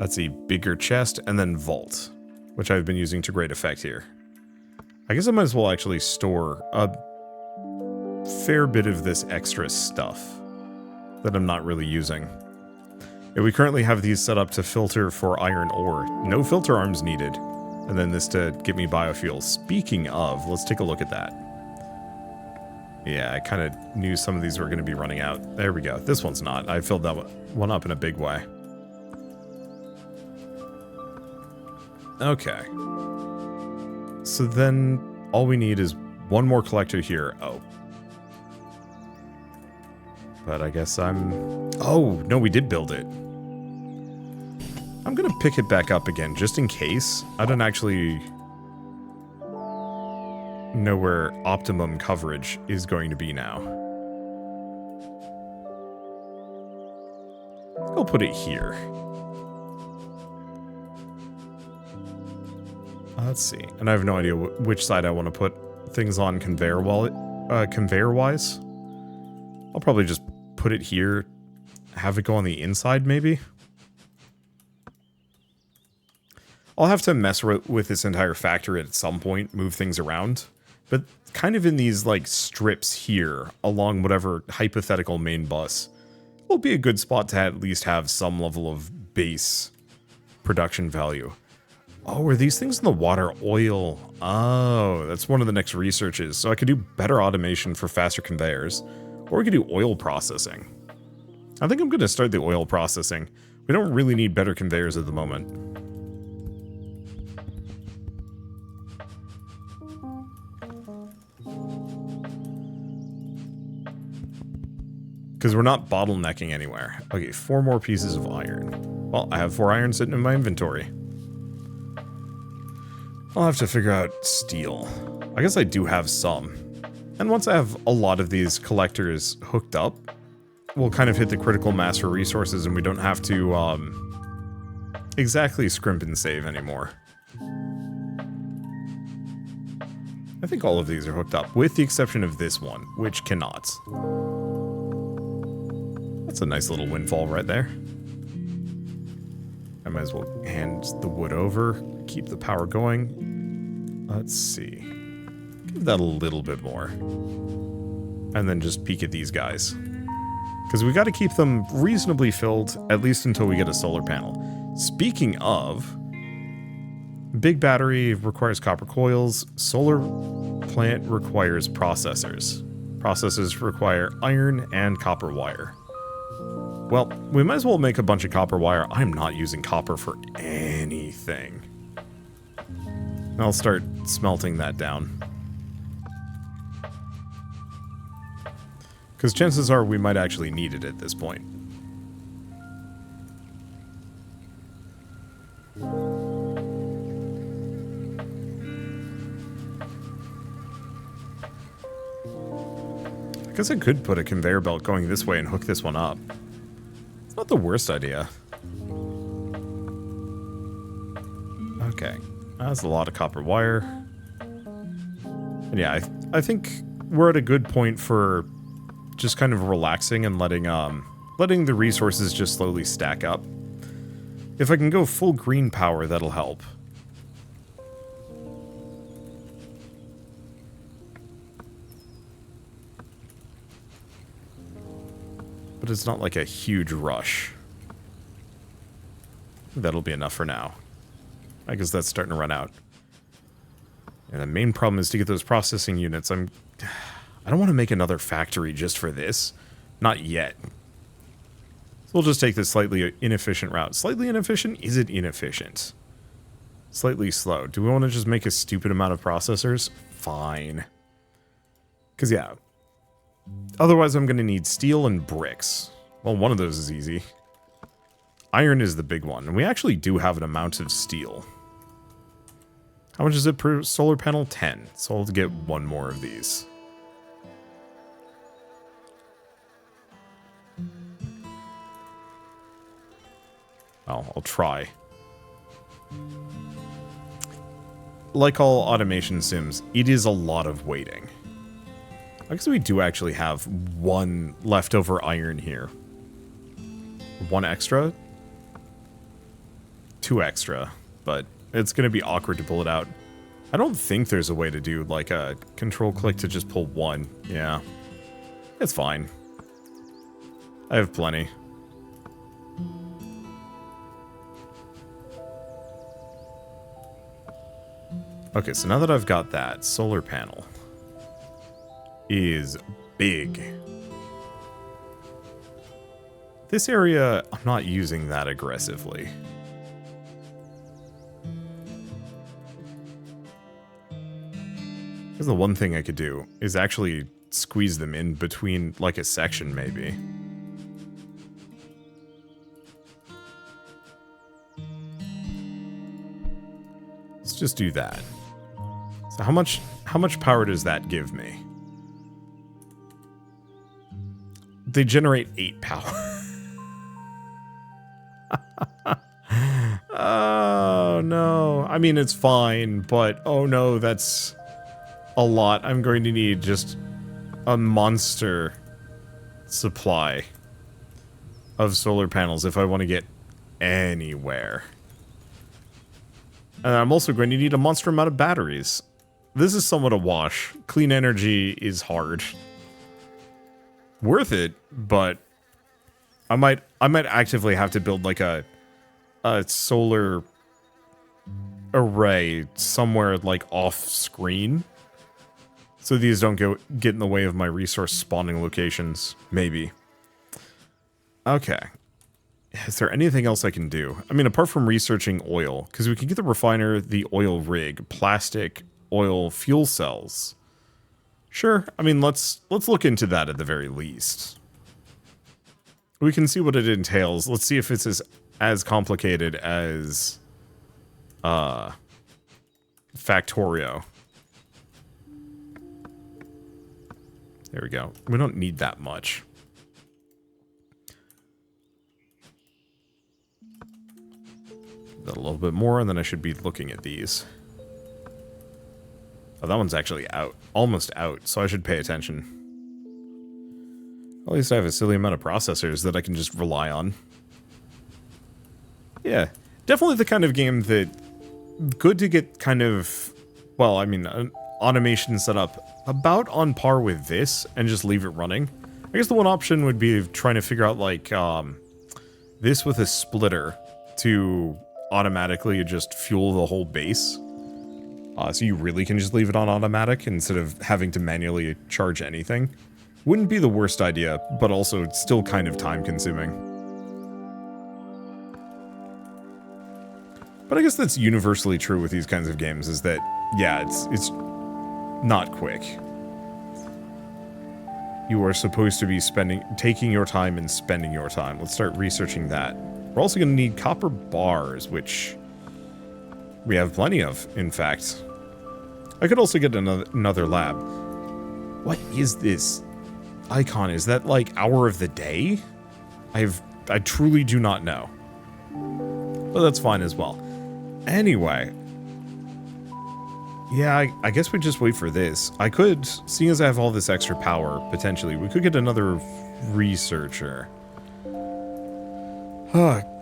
That's a bigger chest, and then vault, which I've been using to great effect here. I guess I might as well actually store a fair bit of this extra stuff that I'm not really using. Yeah, we currently have these set up to filter for iron ore. No filter arms needed. And then this to give me biofuel. Speaking of, let's take a look at that. Yeah, I kind of knew some of these were going to be running out. There we go. This one's not. I filled that one up in a big way. Okay. So then all we need is 1 more collector here. Oh. But I guess oh, no, we did build it. I'm gonna pick it back up again, just in case. I don't actually know where optimum coverage is going to be now. I'll put it here. Let's see. And I have no idea which side I want to put things on conveyor-wise. I'll probably just put it here, have it go on the inside, maybe. I'll have to mess with this entire factory at some point, move things around. But kind of in these, like, strips here, along whatever hypothetical main bus, will be a good spot to at least have some level of base production value. Oh, are these things in the water oil? Oh, that's one of the next researches. So I could do better automation for faster conveyors, or we could do oil processing. I think I'm going to start the oil processing. We don't really need better conveyors at the moment. Because we're not bottlenecking anywhere. Okay, 4 more pieces of iron. Well, I have 4 iron sitting in my inventory. I'll have to figure out steel. I guess I do have some. And once I have a lot of these collectors hooked up, we'll kind of hit the critical mass for resources and we don't have to exactly scrimp and save anymore. I think all of these are hooked up, with the exception of this one, which cannot. That's a nice little windfall right there. I might as well hand the wood over, keep the power going. Let's see. Give that a little bit more. And then just peek at these guys. Because we got to keep them reasonably filled, at least until we get a solar panel. Speaking of, big battery requires copper coils. Solar plant requires processors. Processors require iron and copper wire. Well, we might as well make a bunch of copper wire. I'm not using copper for anything. I'll start smelting that down. Because chances are we might actually need it at this point. I guess I could put a conveyor belt going this way and hook this one up. It's not the worst idea. Okay. That's a lot of copper wire. And yeah, I think we're at a good point for just kind of relaxing and letting the resources just slowly stack up. If I can go full green power, that'll help. But it's not like a huge rush. That'll be enough for now. I guess that's starting to run out. And the main problem is to get those processing units. I don't want to make another factory just for this. Not yet. So we'll just take this slightly inefficient route. Slightly inefficient? Is it inefficient? Slightly slow. Do we want to just make a stupid amount of processors? Fine. Because, yeah. Otherwise, I'm going to need steel and bricks. Well, one of those is easy. Iron is the big one. And we actually do have an amount of steel. How much is it per solar panel? 10. So I'll get one more of these. Well, I'll try. Like all automation sims, it is a lot of waiting. I guess we do actually have one leftover iron here. 1 extra? 2 extra, but it's going to be awkward to pull it out. I don't think there's a way to do like a control click to just pull 1. Yeah, it's fine. I have plenty. Okay, so now that I've got that, solar panel is big. This area, I'm not using that aggressively. Because the one thing I could do is actually squeeze them in between, like, a section, maybe. Let's just do that. So how much power does that give me? They generate 8 power. Oh, no. I mean, it's fine, but oh no, that's a lot. I'm going to need just a monster supply of solar panels if I want to get anywhere. And I'm also going to need a monster amount of batteries. This is somewhat a wash. Clean energy is hard. Worth it, but I might actively have to build like a a solar array somewhere like off screen, so these don't get in the way of my resource spawning locations. Maybe. Okay. Is there anything else I can do? I mean, apart from researching oil, because we can get the refiner, the oil rig, plastic, oil, fuel cells. Sure. I mean, let's look into that at the very least. We can see what it entails. Let's see if it's as complicated as Factorio. There we go. We don't need that much. A little bit more, and then I should be looking at these. Oh, that one's actually out. Almost out, so I should pay attention. At least I have a silly amount of processors that I can just rely on. Yeah, definitely the kind of game that... Good to get kind of... Well, I mean, an automation set up about on par with this, and just leave it running. I guess the one option would be trying to figure out, like, this with a splitter to automatically just fuel the whole base. So you really can just leave it on automatic instead of having to manually charge anything. Wouldn't be the worst idea, but also it's still kind of time consuming. But I guess that's universally true with these kinds of games, is that, yeah, it's not quick. You are supposed to be taking your time and spending your time. Let's start researching that. We're also going to need copper bars, which we have plenty of, in fact. I could also get another lab. What is this icon? Is that like hour of the day? I truly do not know. But that's fine as well. Anyway. Yeah, I guess we just wait for this. I could, seeing as I have all this extra power, potentially, we could get another researcher.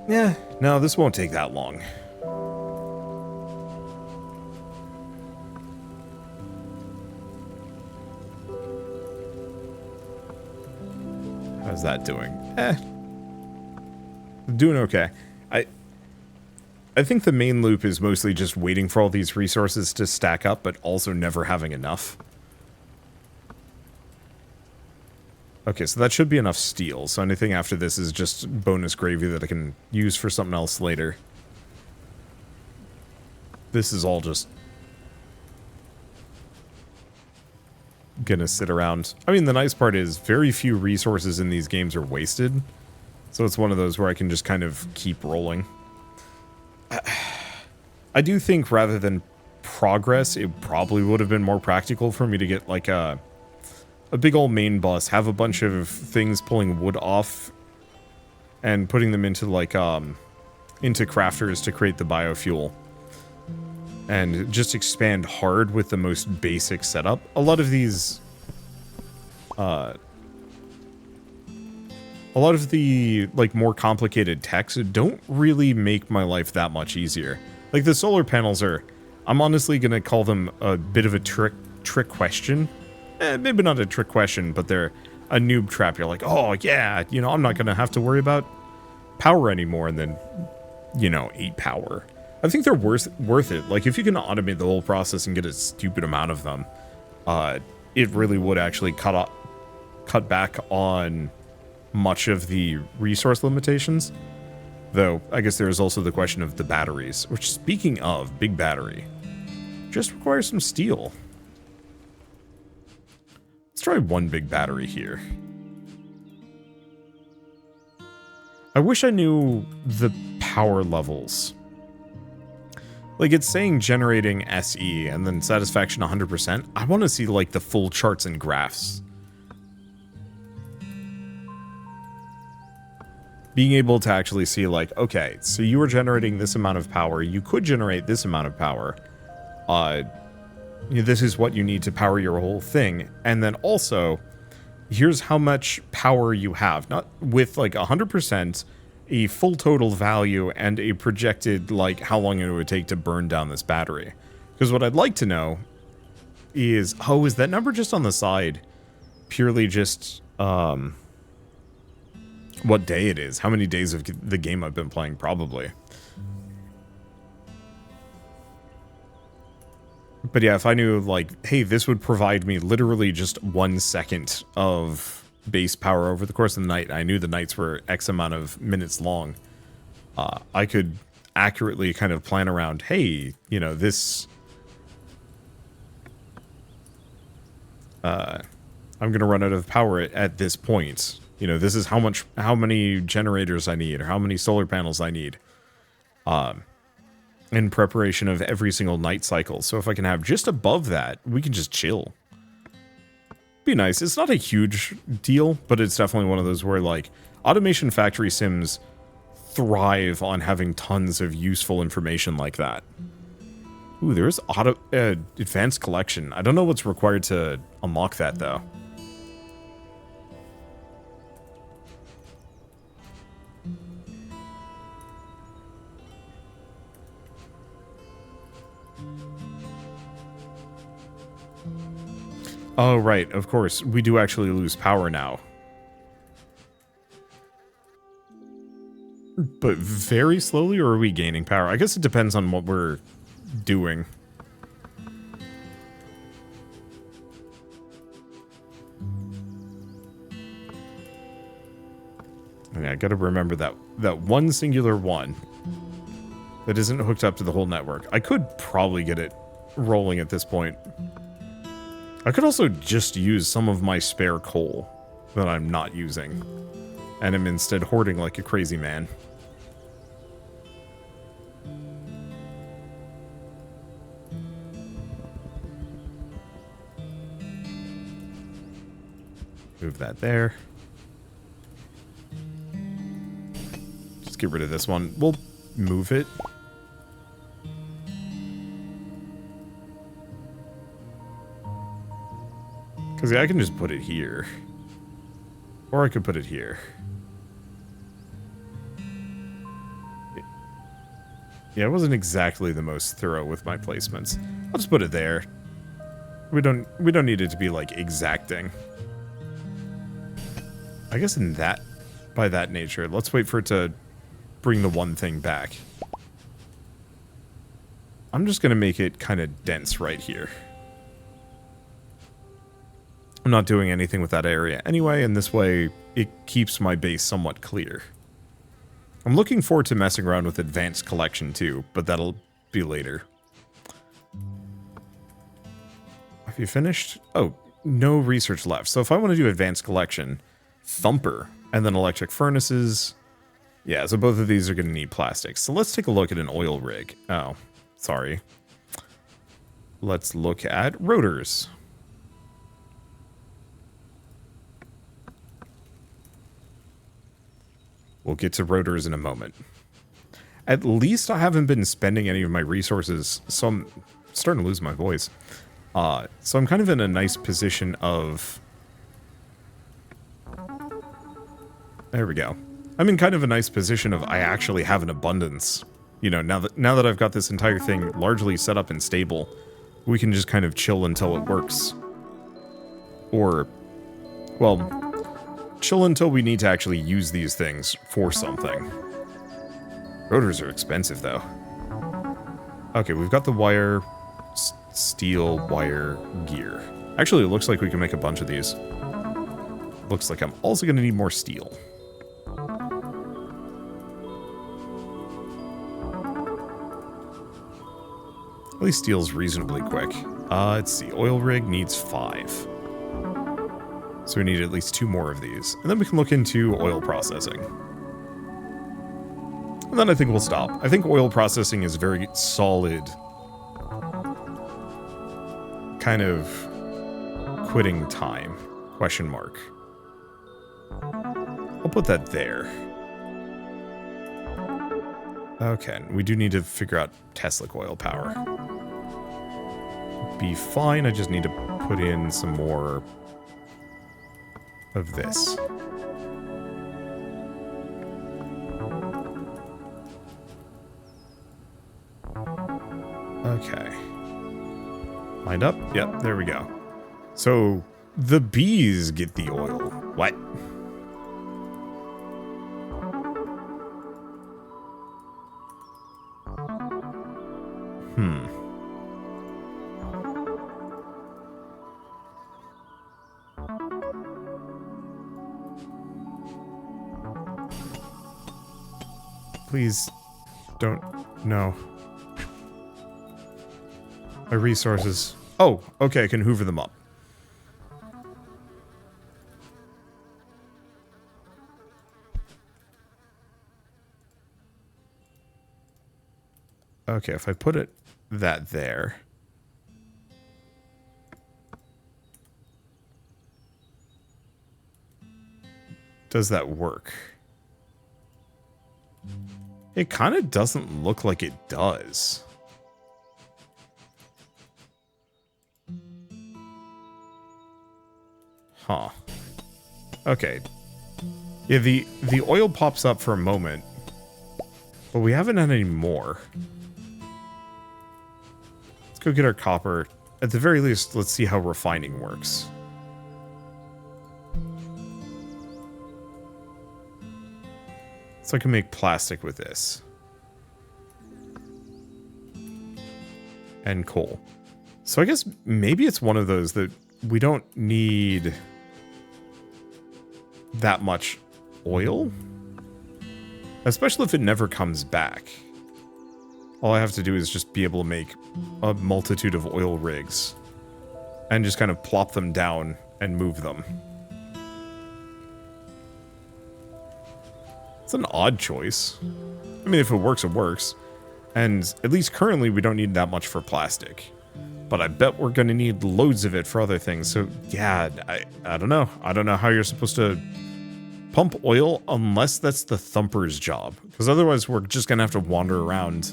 Yeah, no, this won't take that long. How's that doing? Doing okay. I think the main loop is mostly just waiting for all these resources to stack up, but also never having enough. Okay, so that should be enough steel, so anything after this is just bonus gravy that I can use for something else later. This is all just gonna sit around. I mean, the nice part is very few resources in these games are wasted, so it's one of those where I can just kind of keep rolling. I do think rather than progress, it probably would have been more practical for me to get like a big old main bus, have a bunch of things pulling wood off and putting them into like into crafters to create the biofuel, and just expand hard with the most basic setup. A lot of these a lot of the like more complicated techs don't really make my life that much easier. Like the solar panels are, I'm honestly gonna call them a bit of a trick question. Maybe not a trick question, but they're a noob trap. You're like, oh yeah, you know, I'm not gonna have to worry about power anymore, and then, you know, 8 power. I think they're worth it. Like if you can automate the whole process and get a stupid amount of them, it really would actually cut back on much of the resource limitations. Though, I guess there is also the question of the batteries, which, speaking of big battery, just requires some steel. Let's try one big battery here. I wish I knew the power levels. Like, it's saying generating SE and then satisfaction 100%. I want to see, like, the full charts and graphs. Being able to actually see, like, okay, so you were generating this amount of power. You could generate this amount of power. This is what you need to power your whole thing. And then also, here's how much power you have. Not with, like, 100%, a full total value, and a projected, like, how long it would take to burn down this battery. Because what I'd like to know is, oh, is that number just on the side purely just, what day it is, how many days of the game I've been playing, probably. But yeah, if I knew, like, hey, this would provide me literally just 1 second of base power over the course of the night, I knew the nights were X amount of minutes long, I could accurately kind of plan around, hey, you know, this... I'm going to run out of power at this point. You know, this is how many generators I need, or how many solar panels I need. In preparation of every single night cycle. So if I can have just above that, we can just chill. Be nice. It's not a huge deal, but it's definitely one of those where, like, automation factory sims thrive on having tons of useful information like that. Ooh, there's advanced collection. I don't know what's required to unlock that, though. Oh, right, of course. We do actually lose power now. But very slowly, or are we gaining power? I guess it depends on what we're doing. Okay, I gotta remember that one singular one that isn't hooked up to the whole network. I could probably get it rolling at this point. I could also just use some of my spare coal that I'm not using, and am instead hoarding like a crazy man. Move that there. Just get rid of this one. We'll move it. Because yeah, I can just put it here. Or I could put it here. Yeah, it wasn't exactly the most thorough with my placements. I'll just put it there. We don't need it to be, like, exacting. I guess by that nature, let's wait for it to bring the one thing back. I'm just gonna make it kind of dense right here. I'm not doing anything with that area anyway, and this way it keeps my base somewhat clear. I'm looking forward to messing around with advanced collection too, but that'll be later. Have you finished? Oh, no research left. So if I want to do advanced collection, Thumper, and then electric furnaces. Yeah, so both of these are going to need plastics. So let's take a look at an oil rig. Oh, sorry. Let's look at rotors. We'll get to rotors in a moment. At least I haven't been spending any of my resources, so I'm starting to lose my voice. So I'm kind of in a nice position of... There we go. I'm in kind of a nice position of I actually have an abundance. You know, now that I've got this entire thing largely set up and stable, we can just kind of chill until it works. Or, well... chill until we need to actually use these things for something. Rotors are expensive, though. Okay, we've got the wire, steel, wire, gear. Actually, it looks like we can make a bunch of these. Looks like I'm also going to need more steel. At least steel's reasonably quick. Let's see, oil rig needs 5. So we need at least 2 more of these. And then we can look into oil processing. And then I think we'll stop. I think oil processing is very solid. Kind of quitting time. Question mark. I'll put that there. Okay, we do need to figure out Tesla coil power. Be fine, I just need to put in some more of this. Okay. Lined up? Yep, there we go. So, the bees get the oil. What? Please don't. No. My resources. Oh, okay, I can hoover them up. Okay, if I put that there. Does that work? It kind of doesn't look like it does. Huh. Okay. Yeah, the oil pops up for a moment, but we haven't had any more. Let's go get our copper. At the very least, let's see how refining works. So I can make plastic with this. And coal. So I guess maybe it's one of those that we don't need that much oil. Especially if it never comes back. All I have to do is just be able to make a multitude of oil rigs. And just kind of plop them down and move them. It's an odd choice. I mean, if it works, it works. And at least currently, we don't need that much for plastic. But I bet we're going to need loads of it for other things. So, yeah, I don't know. I don't know how you're supposed to pump oil unless that's the thumper's job. Because otherwise, we're just going to have to wander around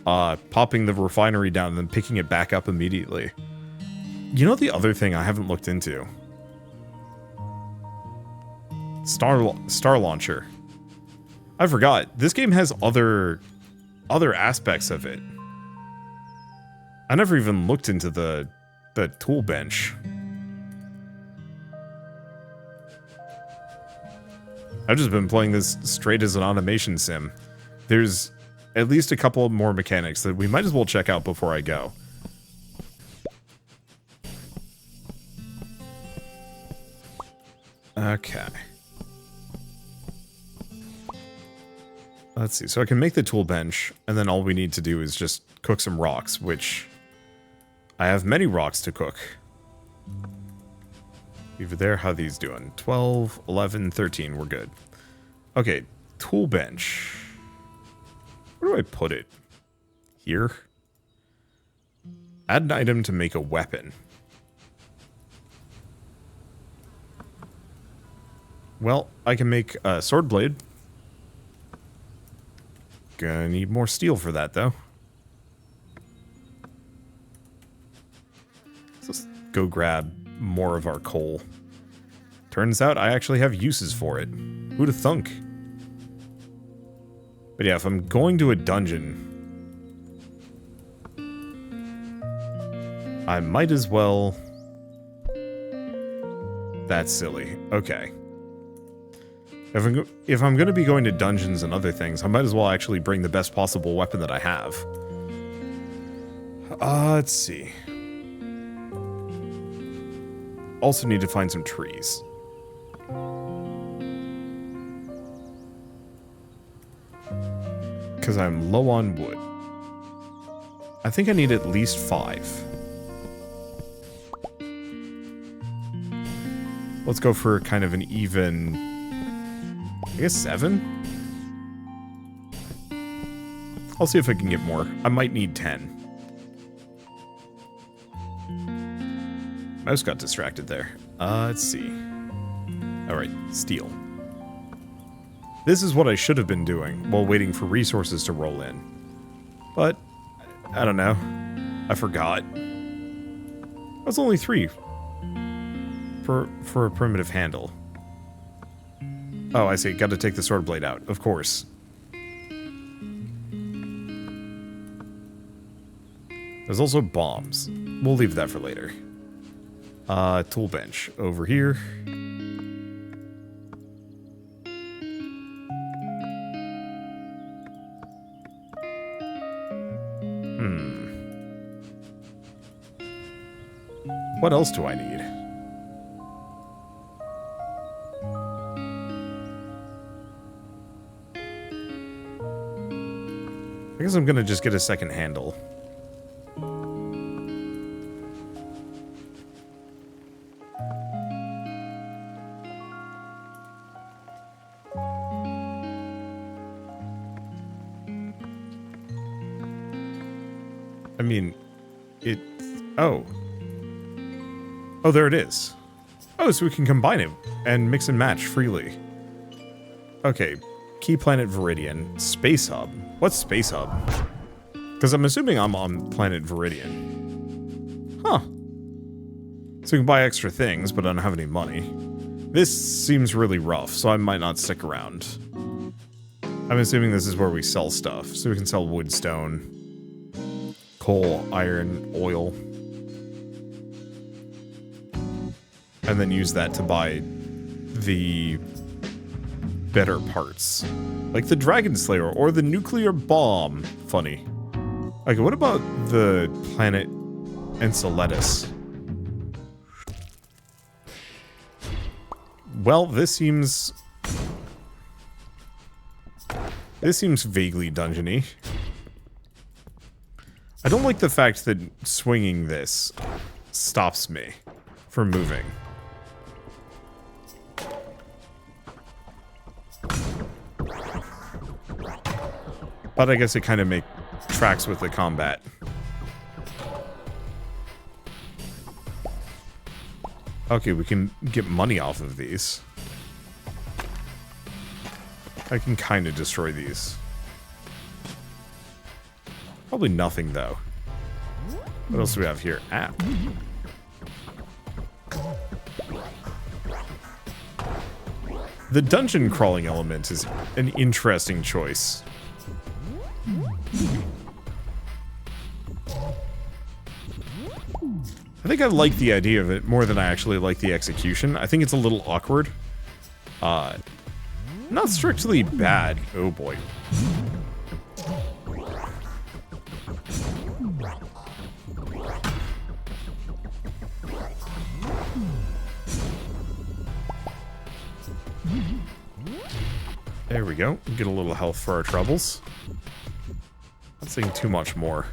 popping the refinery down and then picking it back up immediately. You know the other thing I haven't looked into? Star Launcher. I forgot. This game has other aspects of it. I never even looked into the tool bench. I've just been playing this straight as an automation sim. There's at least a couple more mechanics that we might as well check out before I go. Okay. Let's see. So I can make the tool bench, and then all we need to do is just cook some rocks, which I have many rocks to cook. Over there, how are these doing? 12, 11, 13. We're good. Okay, tool bench. Where do I put it? Here? Add an item to make a weapon. Well, I can make a sword blade. Gonna need more steel for that, though. Let's go grab more of our coal. Turns out I actually have uses for it. Who'd have thunk? But yeah, if I'm going to a dungeon, I might as well... That's silly. Okay. If I'm going to be going to dungeons and other things, I might as well actually bring the best possible weapon that I have. Let's see. Also need to find some trees. Because I'm low on wood. I think I need at least 5. Let's go for kind of an even... I guess 7? I'll see if I can get more. I might need 10. Mouse got distracted there. Let's see. Alright, steel. This is what I should have been doing while waiting for resources to roll in. But, I don't know. I forgot. That's only 3. For a primitive handle. Oh, I see. Got to take the sword blade out. Of course. There's also bombs. We'll leave that for later. Tool bench over here. What else do I need? I guess I'm gonna just get a second handle. I mean, oh. Oh, there it is. Oh, so we can combine it and mix and match freely. Okay, Key Planet Viridian. Space Hub. What's Space Hub? Because I'm assuming I'm on planet Viridian. Huh. So we can buy extra things, but I don't have any money. This seems really rough, so I might not stick around. I'm assuming this is where we sell stuff. So we can sell wood, stone, coal, iron, oil. And then use that to buy the better parts. Like the Dragon Slayer or the nuclear bomb. Funny. Okay, what about the planet Enceladus? Well, this seems vaguely dungeony. I don't like the fact that swinging this stops me from moving. But I guess it kind of tracks with the combat. Okay, we can get money off of these. I can kind of destroy these. Probably nothing, though. What else do we have here? App. The dungeon crawling element is an interesting choice. I think I like the idea of it more than I actually like the execution. I think it's a little awkward. Not strictly bad. Oh boy. There we go. Get a little health for our troubles. Not saying too much more.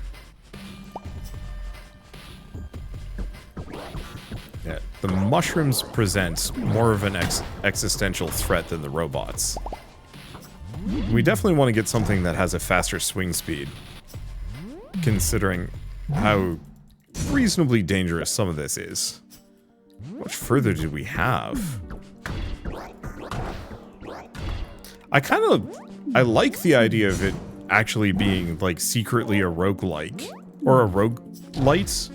Yeah, the mushrooms present more of an existential threat than the robots. We definitely want to get something that has a faster swing speed, considering how reasonably dangerous some of this is. How much further do we have? I like the idea of it actually being, like, secretly a roguelike, or a roguelite,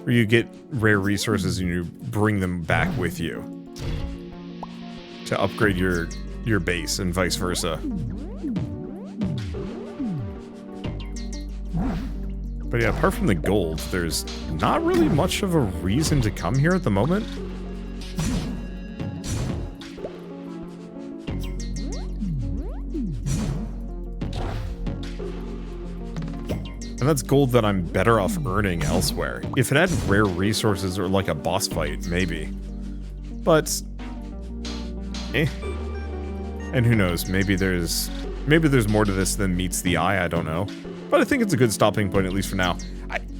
where you get rare resources and you bring them back with you to upgrade your base and vice versa. But yeah, apart from the gold, there's not really much of a reason to come here at the moment. And that's gold that I'm better off earning elsewhere. If it had rare resources or like a boss fight, maybe. But and who knows, maybe there's more to this than meets the eye, I don't know. But I think it's a good stopping point, at least for now.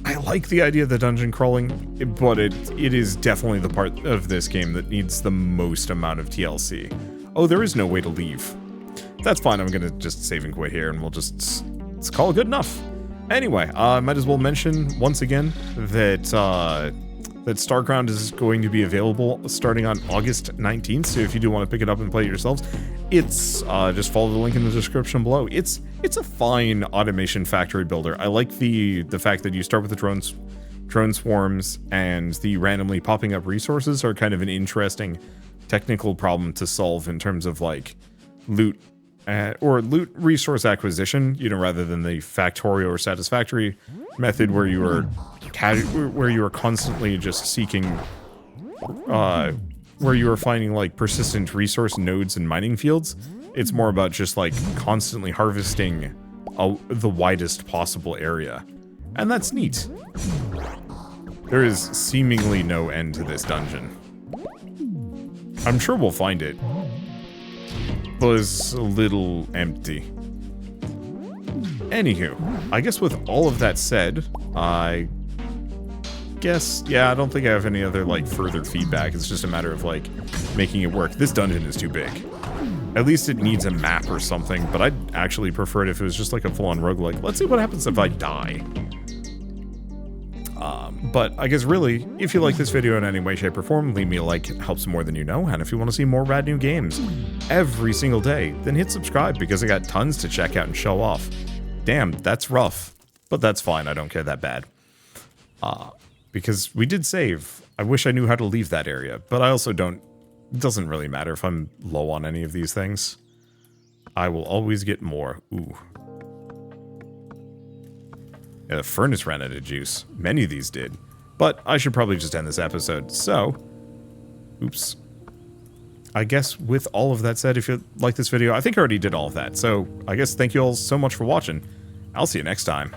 I like the idea of the dungeon crawling, but it is definitely the part of this game that needs the most amount of TLC. Oh, there is no way to leave. That's fine, I'm gonna just save and quit here and let's call it good enough. Anyway, I might as well mention once again that that Starground is going to be available starting on August 19th, so if you do want to pick it up and play it yourselves, it's just follow the link in the description below. It's a fine automation factory builder. I like the fact that you start with the drone swarms, and the randomly popping up resources are kind of an interesting technical problem to solve in terms of like loot resource acquisition, you know, rather than the factorio or satisfactory method where you are constantly just seeking, where you are finding like persistent resource nodes and mining fields. It's more about just like constantly harvesting the widest possible area, and that's neat. There is seemingly no end to this dungeon. I'm sure we'll find it. But it's a little empty. Anywho, I guess with all of that said, I guess, yeah, I don't think I have any other, like, further feedback. It's just a matter of, like, making it work. This dungeon is too big. At least it needs a map or something, but I'd actually prefer it if it was just like a full-on roguelike. Let's see what happens if I die. But I guess really, if you like this video in any way, shape, or form, leave me a like. It helps more than you know. And if you want to see more rad new games every single day, then hit subscribe because I got tons to check out and show off. Damn, that's rough. But that's fine. I don't care that bad. Because we did save. I wish I knew how to leave that area, but I also don't. It doesn't really matter if I'm low on any of these things. I will always get more. Ooh. Yeah, the furnace ran out of juice. Many of these did. But I should probably just end this episode. So, oops. I guess with all of that said, if you like this video, I think I already did all of that. So, I guess thank you all so much for watching. I'll see you next time.